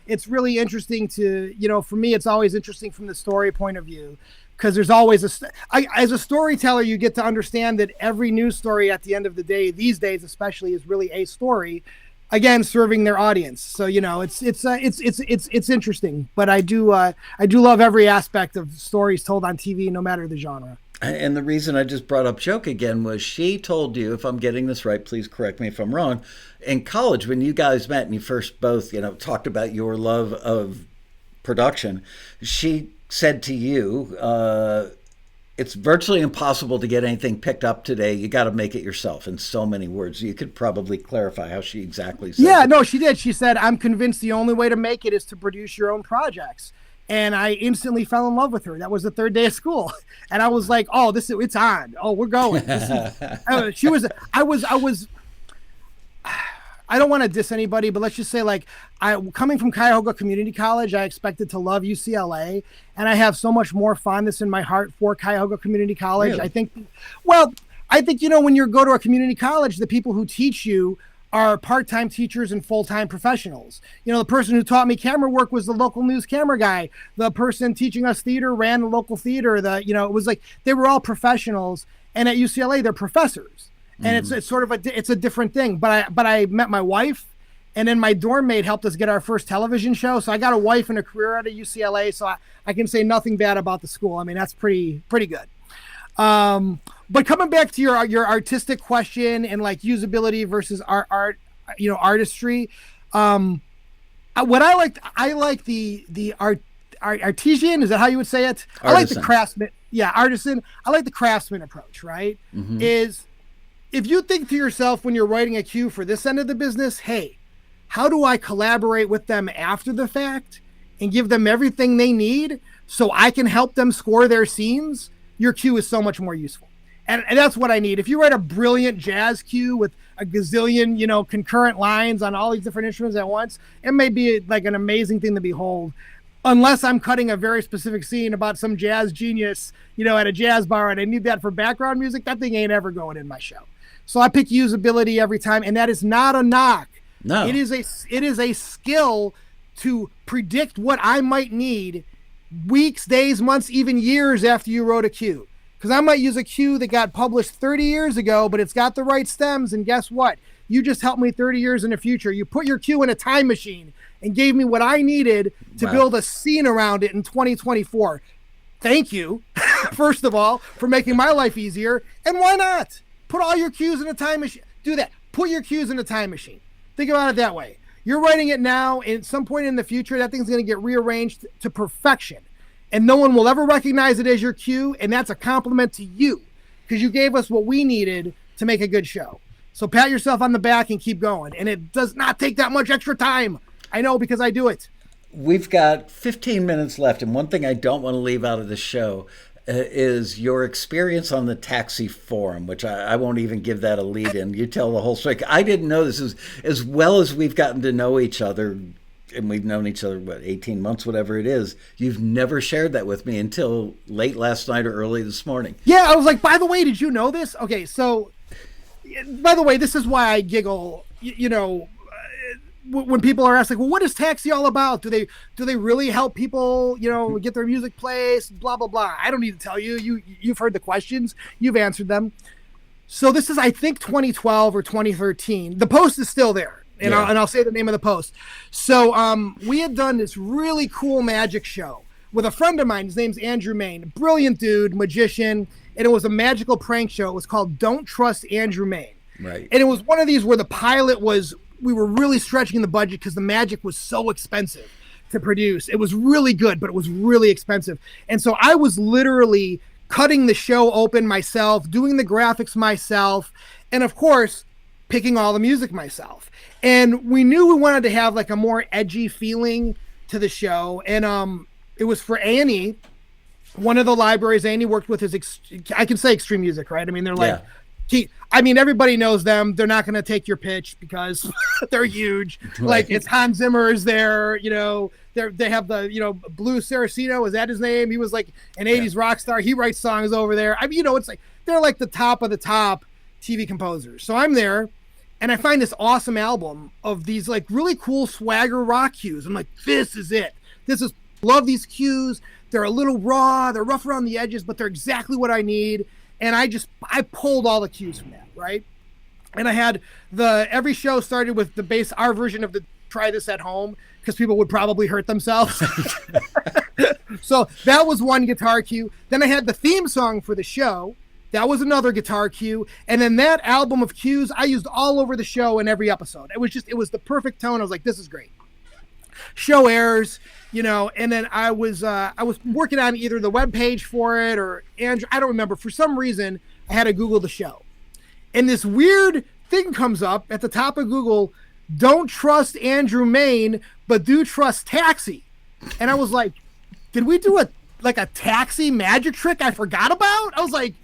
it's really interesting to, for me, it's always interesting from the story point of view, because there's always as a storyteller, you get to understand that every news story at the end of the day, these days especially, is really a story, again, serving their audience. So, it's interesting, but I do love every aspect of stories told on TV, no matter the genre. And the reason I just brought up Joke again was she told you, if I'm getting this right, please correct me if I'm wrong, in college when you guys met and you first both, talked about your love of production, she said to you, it's virtually impossible to get anything picked up today. You got to make it yourself, in so many words. You could probably clarify how she exactly said it. No, she did. She said, I'm convinced the only way to make it is to produce your own projects. And I instantly fell in love with her. That was the third day of school. And I was like, oh, it's on. Oh, we're going. I don't want to diss anybody, but let's just say, coming from Cuyahoga Community College, I expected to love UCLA. And I have so much more fondness in my heart for Cuyahoga Community College. Really? I think, when you go to a community college, the people who teach you are part-time teachers and full-time professionals. You know, the person who taught me camera work was the local news camera guy. The person teaching us theater ran the local theater. It was like they were all professionals. And at UCLA, they're professors. And it's sort of it's a different thing. But I met my wife, and then my dorm mate helped us get our first television show. So I got a wife and a career out of UCLA. So I can say nothing bad about the school. I mean, that's pretty good. But coming back to your artistic question and like usability versus art, artistry. What I like the artisan. Is that how you would say it? Artisan. I like the craftsman. Yeah, artisan. I like the craftsman approach. Right? Is if you think to yourself when you're writing a cue for this end of the business, hey, how do I collaborate with them after the fact and give them everything they need so I can help them score their scenes? Your cue is so much more useful. And that's what I need. If you write a brilliant jazz cue with a gazillion, concurrent lines on all these different instruments at once, it may be like an amazing thing to behold. Unless I'm cutting a very specific scene about some jazz genius, at a jazz bar, and I need that for background music, that thing ain't ever going in my show. So I pick usability every time, and that is not a knock. No. It is a skill to predict what I might need weeks, days, months, even years after you wrote a cue. Because I might use a cue that got published 30 years ago, but it's got the right stems, and guess what? You just helped me 30 years in the future. You put your cue in a time machine and gave me what I needed to build a scene around it in 2024. Thank you, first of all, for making my life easier. And why not? Put all your cues in a time machine. Do that. Put your cues in a time machine. Think about it that way. You're writing it now, and at some point in the future, that thing's going to get rearranged to perfection. And no one will ever recognize it as your cue, and that's a compliment to you because you gave us what we needed to make a good show. So pat yourself on the back and keep going. And it does not take that much extra time. I know because I do it. We've got 15 minutes left, and one thing I don't want to leave out of the show is your experience on the taxi forum, which I won't even give that a lead in. You tell the whole story. I didn't know this. As well as we've gotten to know each other, and we've known each other, 18 months, whatever it is, you've never shared that with me until late last night or early this morning. Yeah, I was like, by the way, did you know this? Okay, so, by the way, this is why I giggle, when people are asked, like, well, what is Taxi all about? Do they really help people, get their music placed, blah, blah, blah. I don't need to tell you. You've heard the questions. You've answered them. So this is, I think, 2012 or 2013. The post is still there. And I'll say the name of the post. So we had done this really cool magic show with a friend of mine. His name's Andrew Main. Brilliant dude, magician. And it was a magical prank show. It was called Don't Trust Andrew Main. Right. And it was one of these where the pilot was, we were really stretching the budget because the magic was so expensive to produce. It was really good, but it was really expensive. And so I was literally cutting the show open myself, doing the graphics myself, and of course, picking all the music myself. And we knew we wanted to have like a more edgy feeling to the show. And it was for A&E, one of the libraries A&E worked with is, I can say Extreme Music, right? I mean, they're like, everybody knows them. They're not going to take your pitch because they're huge. Right. Like it's Hans Zimmer is there, they have the, Blue Saraceno, is that his name? He was like an 80s rock star. He writes songs over there. I mean, it's like, they're like the top of the top TV composers. So I'm there. And I find this awesome album of these like really cool swagger rock cues. I'm like, this is it. Love these cues. They're a little raw. They're rough around the edges, but they're exactly what I need. And I pulled all the cues from that, right? And I had every show started with our version of the try this at home because people would probably hurt themselves. So that was one guitar cue. Then I had the theme song for the show. That was another guitar cue. And then that album of cues I used all over the show in every episode. It was the perfect tone. I was like, this is great. Show airs, and then I was working on either the web page for it or Andrew, I don't remember. For some reason, I had to Google the show. And this weird thing comes up at the top of Google, don't trust Andrew Main, but do trust Taxi. And I was like, did we do a Taxi magic trick I forgot about? I was like,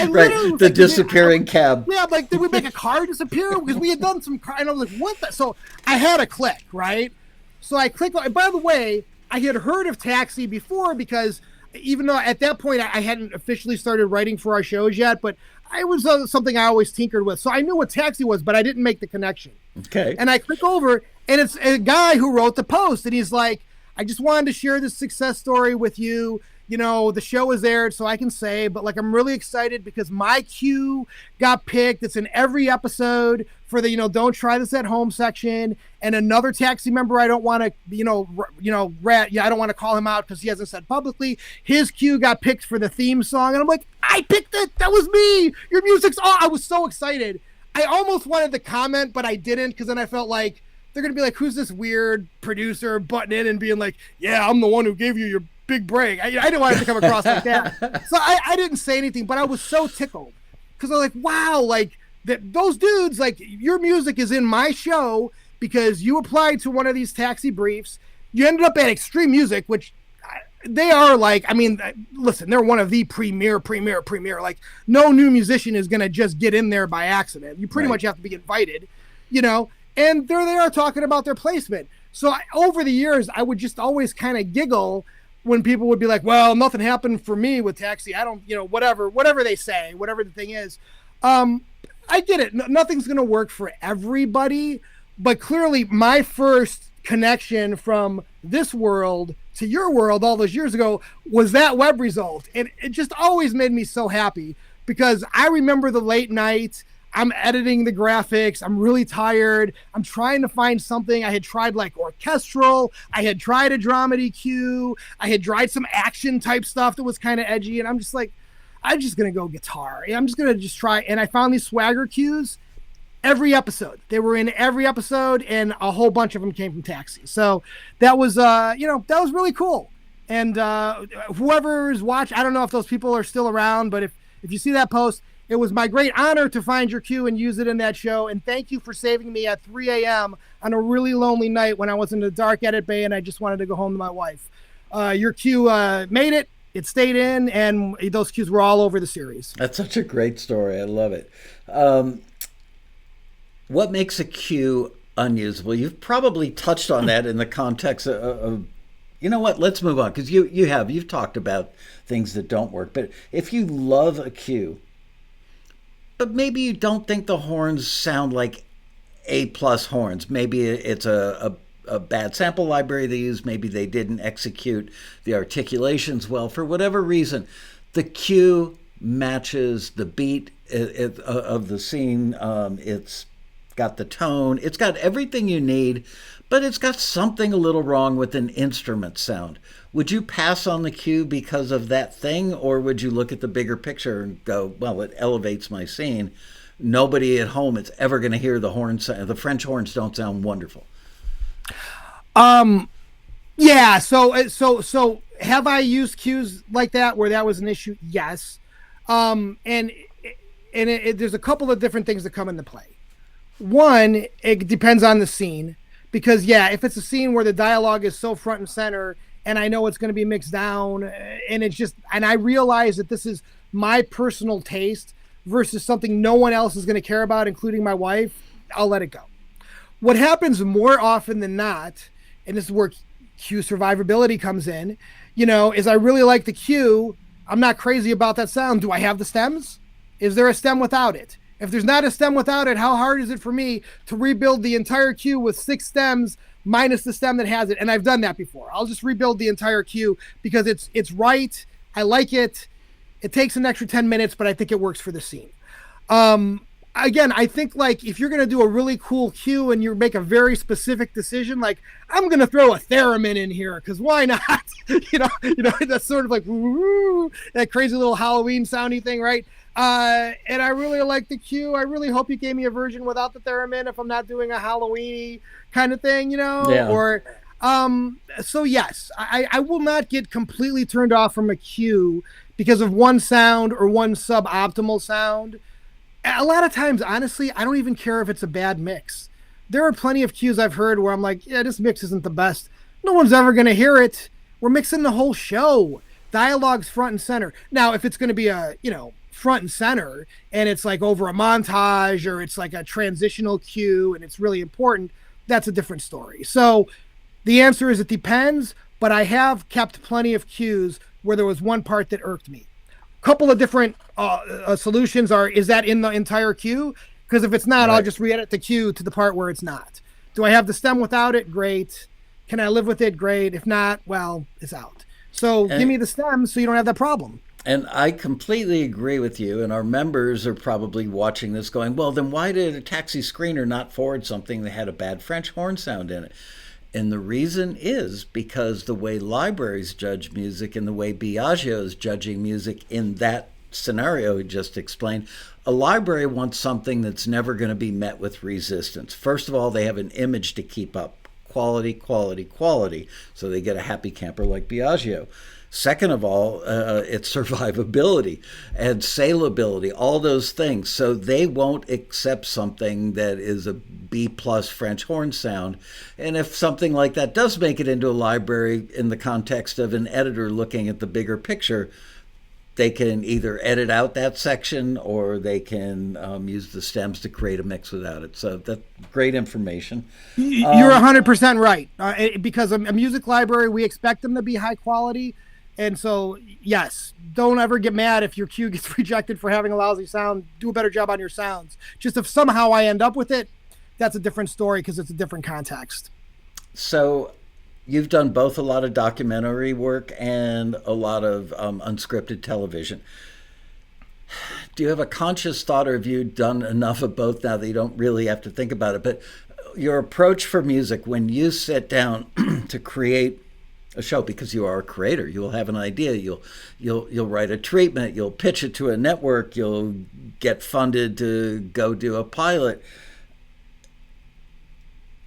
right, the disappearing cab. Yeah, like, did we make a car disappear? Because we had done some car, and I was like, what the? So I had a click, right? So I clicked, and by the way, I had heard of Taxi before because even though at that point I hadn't officially started writing for our shows yet, but I was something I always tinkered with. So I knew what taxi was, but I didn't make the connection. Okay. And I click over, and it's a guy who wrote the post, and he's like, I just wanted to share this success story with you. You know, the show is aired, so I can say, but like, I'm really excited because my cue got picked. It's in every episode for the, don't try this at home section. And another taxi member, I don't want to, I don't want to call him out because he hasn't said publicly. His cue got picked for the theme song. And I'm like, I picked it. That was me. Your music's, I was so excited. I almost wanted to comment, but I didn't, because then I felt like they're going to be like, who's this weird producer butting in and being like, yeah, I'm the one who gave you your big break. I didn't want it to come across like that. So I didn't say anything, but I was so tickled because I'm like, wow, like those dudes, like, your music is in my show because you applied to one of these taxi briefs. You ended up at Extreme Music, which they are like, I mean, listen, they're one of the premier. Like, no new musician is going to just get in there by accident. You pretty much have to be invited, and there they are talking about their placement. So over the years, I would just always kind of giggle when people would be like, well, nothing happened for me with taxi. I don't, whatever they say, whatever the thing is. I get it. Nothing's going to work for everybody, but clearly my first connection from this world to your world all those years ago was that web result. And it just always made me so happy because I remember the late night. I'm editing the graphics. I'm really tired. I'm trying to find something. I had tried like orchestral. I had tried a dramedy cue. I had tried some action type stuff that was kind of edgy. And I'm just like, I'm just going to go guitar. I'm just going to just try. And I found these swagger cues every episode. They were in every episode, and a whole bunch of them came from Taxi. So that was, that was really cool. And whoever's watching, I don't know if those people are still around, but if you see that post, it was my great honor to find your cue and use it in that show. And thank you for saving me at 3 a.m. on a really lonely night when I was in the dark edit bay and I just wanted to go home to my wife. Your cue made it. It stayed in, and those cues were all over the series. That's such a great story. I love it. What makes a cue unusable? You've probably touched on that in the context of you know what? Let's move on, because you've talked about things that don't work. But if you love a cue, but maybe you don't think the horns sound like A+ horns. Maybe it's a bad sample library they use. Maybe they didn't execute the articulations well for whatever reason. The cue matches the beat of the scene. It's got the tone. It's got everything you need, but it's got something a little wrong with an instrument sound. Would you pass on the cue because of that thing, or would you look at the bigger picture and go, well, it elevates my scene. Nobody at home is ever going to hear the horns. The French horns don't sound wonderful. Yeah. So have I used cues like that where that was an issue? Yes. And there's a couple of different things that come into play. One, it depends on the scene, because if it's a scene where the dialogue is so front and center and I know it's going to be mixed down and and I realize that this is my personal taste versus something no one else is going to care about, including my wife, I'll let it go. What happens more often than not, and this is where cue survivability comes in, is I really like the cue. I'm not crazy about that sound. Do I have the stems? Is there a stem without it? If there's not a stem without it, how hard is it for me to rebuild the entire cue with 6 stems minus the stem that has it? And I've done that before. I'll just rebuild the entire cue because it's right. I like it. It takes an extra 10 minutes, but I think it works for the scene. Again, I think like if you're going to do a really cool cue and you make a very specific decision, like I'm going to throw a theremin in here because why not? That's sort of like woo, that crazy little Halloween soundy thing, right? And I really like the cue. I really hope you gave me a version without the theremin if I'm not doing a Halloween kind of thing, Yeah. Or so yes, I will not get completely turned off from a cue because of one sound or one suboptimal sound. A lot of times, honestly, I don't even care if it's a bad mix. There are plenty of cues I've heard where I'm like, yeah, this mix isn't the best. No one's ever going to hear it. We're mixing the whole show. Dialogue's front and center. Now, if it's going to be a, front and center and it's like over a montage or it's like a transitional cue and it's really important, that's a different story. So the answer is it depends, but I have kept plenty of cues where there was one part that irked me. A couple of different solutions are, is that in the entire cue? Because if it's not, Right. I'll just re-edit the cue to the part where it's not. Do I have the stem without it? Great. Can I live with it? Great. If not, well, it's out. So give me the stem so you don't have that problem. And I completely agree with you. And our members are probably watching this going, well, then why did a taxi screener not forward something that had a bad French horn sound in it? And the reason is because the way libraries judge music and the way Biagio is judging music in that scenario he just explained, a library wants something that's never going to be met with resistance. First of all, they have an image to keep up. Quality, quality, quality. So they get a happy camper like Biagio. Second of all, it's survivability and saleability, all those things. So they won't accept something that is a B plus French horn sound. And if something like that does make it into a library in the context of an editor looking at the bigger picture, they can either edit out that section or they can use the stems to create a mix without it. So that's great information. You're 100% right. Because a music library, we expect them to be high quality. And so, yes, don't ever get mad if your cue gets rejected for having a lousy sound. Do a better job on your sounds. Just if somehow I end up with it, that's a different story because it's a different context. So you've done both a lot of documentary work and a lot of unscripted television. Do you have a conscious thought, or have you done enough of both now that you don't really have to think about it? But your approach for music, when you sit down to create a show, because you are a creator, you'll have an idea, you'll write a treatment, you'll pitch it to a network, you'll get funded to go do a pilot.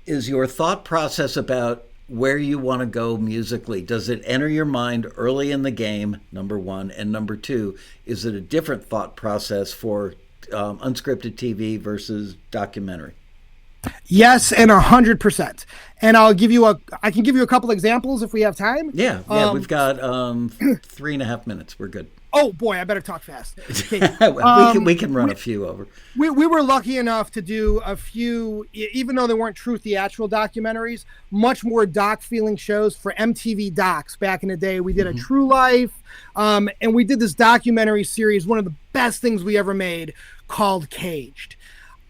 Is your thought process about where you want to go musically, does it enter your mind early in the game, number one? And number two, is it a different thought process for unscripted TV versus documentary? Yes, and 100%. And I can give you a couple examples if we have time. Yeah, we've got 3.5 minutes. We're good. Oh boy, I better talk fast. Okay. we can run a few over. We were lucky enough to do a few, even though they weren't true theatrical documentaries, much more doc feeling shows for MTV Docs back in the day. We did a True Life, and we did this documentary series, one of the best things we ever made, called Caged.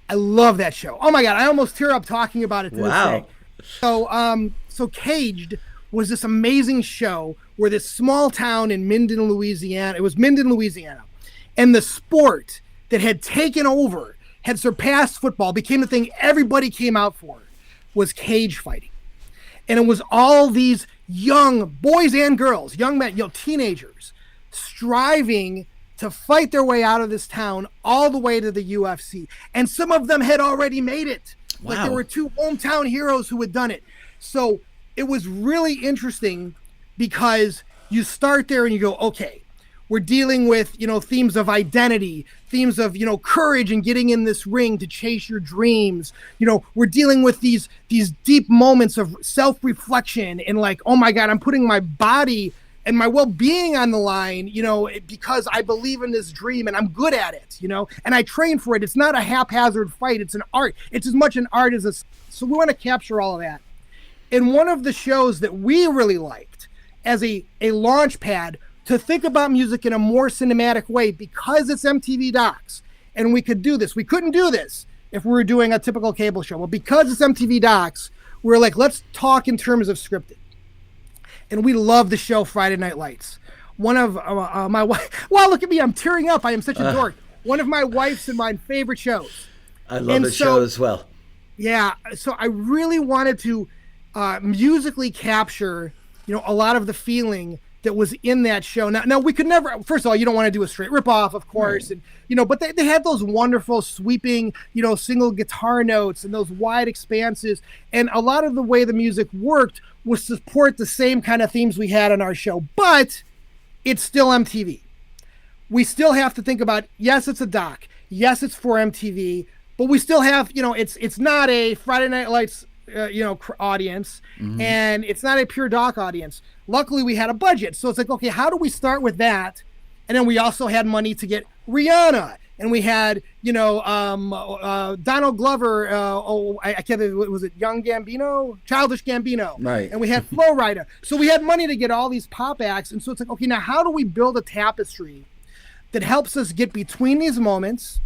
I love that show. Oh my God, I almost tear up talking about it to this day. So Caged was this amazing show where this small town in Minden, Louisiana, it was Minden, Louisiana, and the sport that had taken over, had surpassed football, became the thing everybody came out for, was cage fighting. And it was all these young boys and girls, young men, teenagers, striving to fight their way out of this town all the way to the UFC. And some of them had already made it. Wow. Like there were two hometown heroes who had done it. So it was really interesting because you start there and you go, okay, we're dealing with, themes of identity, themes of, courage and getting in this ring to chase your dreams. We're dealing with these deep moments of self-reflection and like, oh my God, I'm putting my body and my well-being on the line, because I believe in this dream and I'm good at it, and I train for it. It's not a haphazard fight. It's an art. It's as much an art as a, so we want to capture all of that. And one of the shows that we really liked as a launch pad to think about music in a more cinematic way, because it's MTV Docs and we could do this. We couldn't do this if we were doing a typical cable show. Well, because it's MTV Docs, we're like, let's talk in terms of scripted. And we love the show Friday Night Lights. One of my wife, wow, look at me, I'm tearing up. I am such a dork. One of my wife's and my favorite shows. I love the show as well. Yeah, so I really wanted to musically capture, a lot of the feeling that was in that show. Now we could never, first of all, you don't want to do a straight ripoff, of course. Right. And, but they had those wonderful sweeping, single guitar notes and those wide expanses. And a lot of the way the music worked was to support the same kind of themes we had on our show, but it's still MTV. We still have to think about, yes, it's a doc. Yes, it's for MTV, but we still have, it's not a Friday Night Lights audience, and it's not a pure doc audience. Luckily, we had a budget, so it's like, okay, how do we start with that? And then we also had money to get Rihanna, and we had, Donald Glover. I can't think. Was it Young Gambino, Childish Gambino? Right. And we had Flo Rida. So we had money to get all these pop acts, and so it's like, okay, now how do we build a tapestry that helps us get between these moments,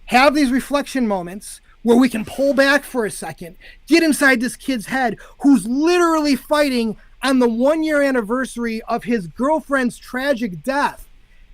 have these reflection moments where we can pull back for a second, get inside this kid's head who's literally fighting on the 1-year anniversary of his girlfriend's tragic death,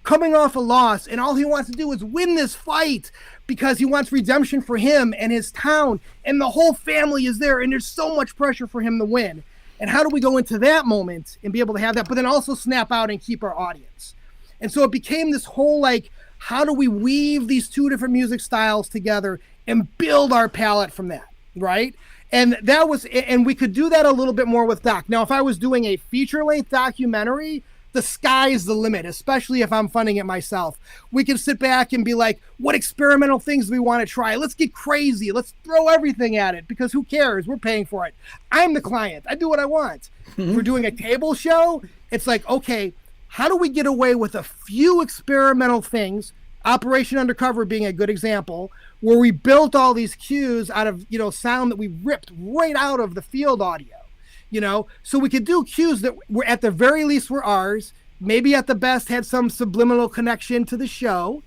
coming off a loss, and all he wants to do is win this fight because he wants redemption for him and his town, and the whole family is there, and there's so much pressure for him to win. And how do we go into that moment and be able to have that, but then also snap out and keep our audience? And so it became this whole, like, how do we weave these two different music styles together and build our palette from that, right? And that was, and we could do that a little bit more with doc. Now, if I was doing a feature-length documentary, the sky is the limit, especially if I'm funding it myself. We can sit back and be like, what experimental things do we want to try? Let's get crazy. Let's throw everything at it, because who cares? We're paying for it. I'm the client. I do what I want. If we're doing a cable show, it's like, okay, how do we get away with a few experimental things, Operation Undercover being a good example, where we built all these cues out of, sound that we ripped right out of the field audio, so we could do cues that were at the very least were ours, maybe at the best had some subliminal connection to the show,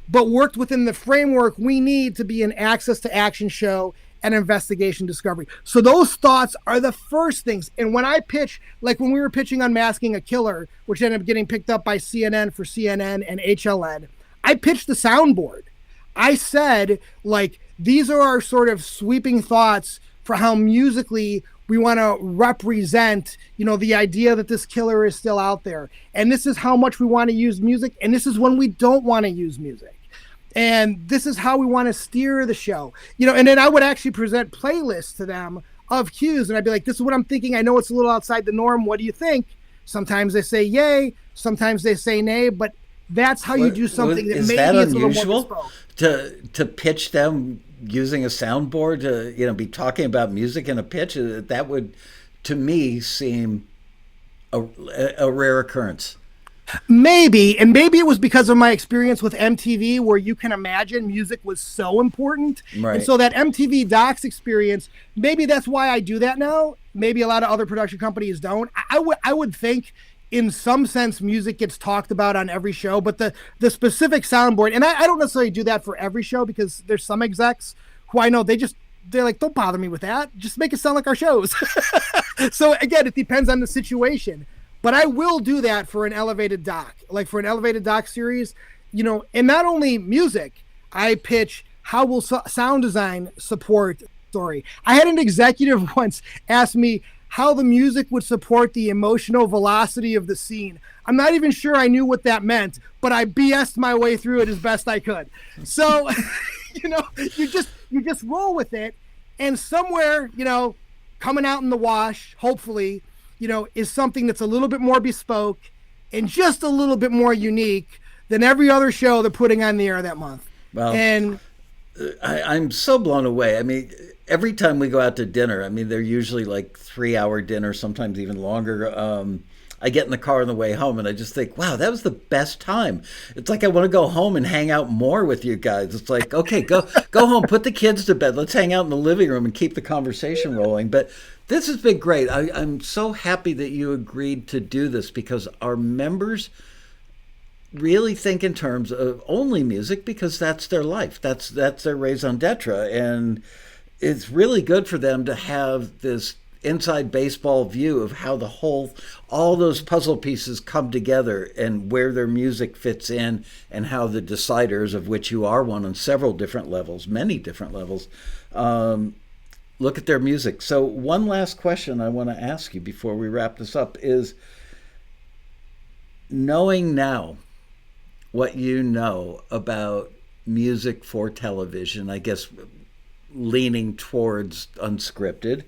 but worked within the framework we need to be an access to action show and investigation discovery. So those thoughts are the first things. And when I pitch, like when we were pitching Unmasking a Killer, which ended up getting picked up by CNN for CNN and HLN, I pitched the soundboard. I said, like, these are our sort of sweeping thoughts for how musically we want to represent, the idea that this killer is still out there. And this is how much we want to use music. And this is when we don't want to use music. And this is how we want to steer the show, and then I would actually present playlists to them of cues. And I'd be like, this is what I'm thinking. I know it's a little outside the norm. What do you think? Sometimes they say yay. Sometimes they say nay, but that's how you do something that maybe is a little more bespoke. To pitch them using a soundboard, to be talking about music in a pitch, that would, to me, seem a rare occurrence. Maybe, and maybe it was because of my experience with MTV, where you can imagine music was so important. Right. And so that MTV Docs experience, maybe that's why I do that now. Maybe a lot of other production companies don't. I would think in some sense music gets talked about on every show, but the specific soundboard, and I don't necessarily do that for every show, because there's some execs who I know they're like, don't bother me with that. Just make it sound like our shows. So again, it depends on the situation. But I will do that for an elevated doc, like for an elevated doc series, and not only music. I pitch, how will sound design support story? I had an executive once ask me how the music would support the emotional velocity of the scene. I'm not even sure I knew what that meant, but I BS'd my way through it as best I could. So, you just roll with it, and somewhere, coming out in the wash, hopefully, is something that's a little bit more bespoke and just a little bit more unique than every other show they're putting on the air that month. Well, and I'm so blown away. I mean, every time we go out to dinner, they're usually like 3-hour dinners, sometimes even longer. I get in the car on the way home and I just think, wow, that was the best time. It's like I want to go home and hang out more with you guys. It's like, okay, go home, put the kids to bed. Let's hang out in the living room and keep the conversation rolling. But this has been great. I'm so happy that you agreed to do this, because our members really think in terms of only music, because that's their life. That's their raison d'etre. And it's really good for them to have this inside baseball view of how all those puzzle pieces come together and where their music fits in, and how the deciders, of which you are one on several different levels, many different levels, look at their music. So one last question I want to ask you before we wrap this up is, knowing now what you know about music for television, I guess leaning towards unscripted,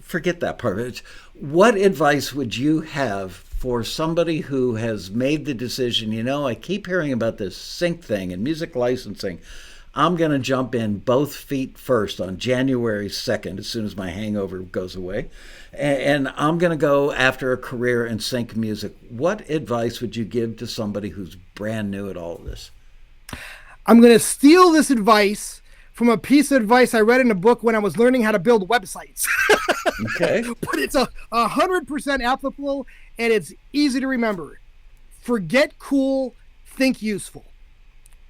forget that part of it. What advice would you have for somebody who has made the decision, I keep hearing about this sync thing and music licensing. I'm going to jump in both feet first on January 2nd, as soon as my hangover goes away. And I'm going to go after a career in sync music. What advice would you give to somebody who's brand new at all of this? I'm going to steal this advice from a piece of advice I read in a book when I was learning how to build websites. Okay. But it's 100% applicable, and it's easy to remember. Forget cool, think useful.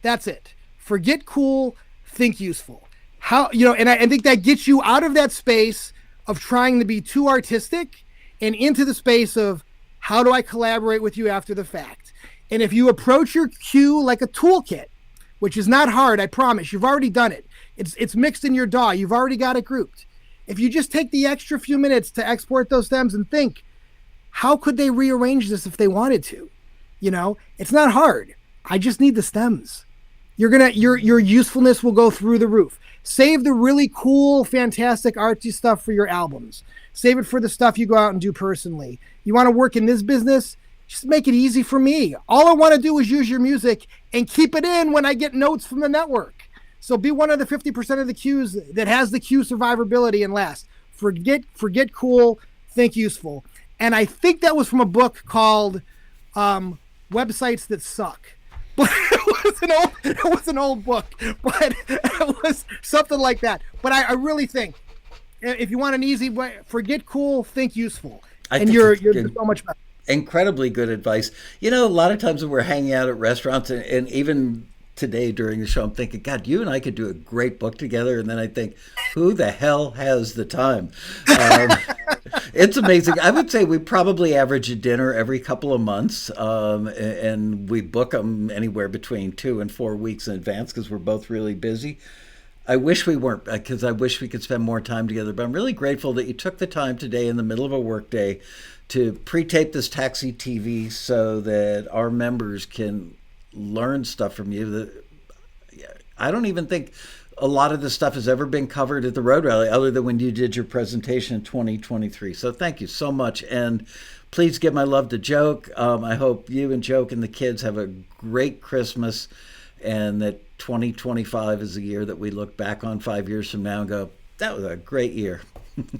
That's it. Forget cool, think useful. How, and I think that gets you out of that space of trying to be too artistic and into the space of how do I collaborate with you after the fact? And if you approach your cue like a toolkit, which is not hard, I promise, you've already done it. It's mixed in your DAW. You've already got it grouped. If you just take the extra few minutes to export those stems and think, how could they rearrange this if they wanted to? It's not hard. I just need the stems. Your usefulness will go through the roof. Save the really cool, fantastic artsy stuff for your albums. Save it for the stuff you go out and do personally. You want to work in this business? Just make it easy for me. All I want to do is use your music and keep it in when I get notes from the network. So be one of the 50% of the cues that has the cue survivability and last. Forget cool, think useful. And I think that was from a book called Websites That Suck. But it was an old book, but it was something like that. But I really think if you want an easy way, forget cool, think useful. And you're so much better. Incredibly good advice. A lot of times when we're hanging out at restaurants and even today during the show, I'm thinking, God, you and I could do a great book together. And then I think, who the hell has the time? It's amazing. I would say we probably average a dinner every couple of months. And we book them anywhere between 2 and 4 weeks in advance because we're both really busy. I wish we weren't, because I wish we could spend more time together. But I'm really grateful that you took the time today in the middle of a work day to pre-tape this Taxi TV so that our members can learn stuff from you. I don't even think a lot of this stuff has ever been covered at the Road Rally other than when you did your presentation in 2023. So thank you so much. And please give my love to Joke. I hope you and Joke and the kids have a great Christmas and that 2025 is a year that we look back on 5 years from now and go, that was a great year.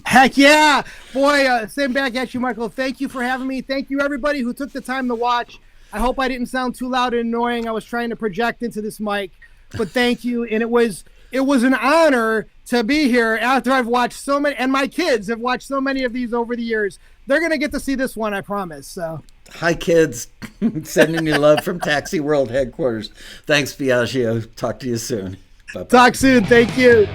Heck yeah. Boy, same back at you, Michael. Thank you for having me. Thank you, everybody who took the time to watch. I hope I didn't sound too loud and annoying. I was trying to project into this mic, but thank you. And it was an honor to be here after I've watched so many, and my kids have watched so many of these over the years. They're going to get to see this one, I promise. So, hi, kids. Sending you love from Taxi World headquarters. Thanks, Biagio. Talk to you soon. Bye-bye. Talk soon. Thank you.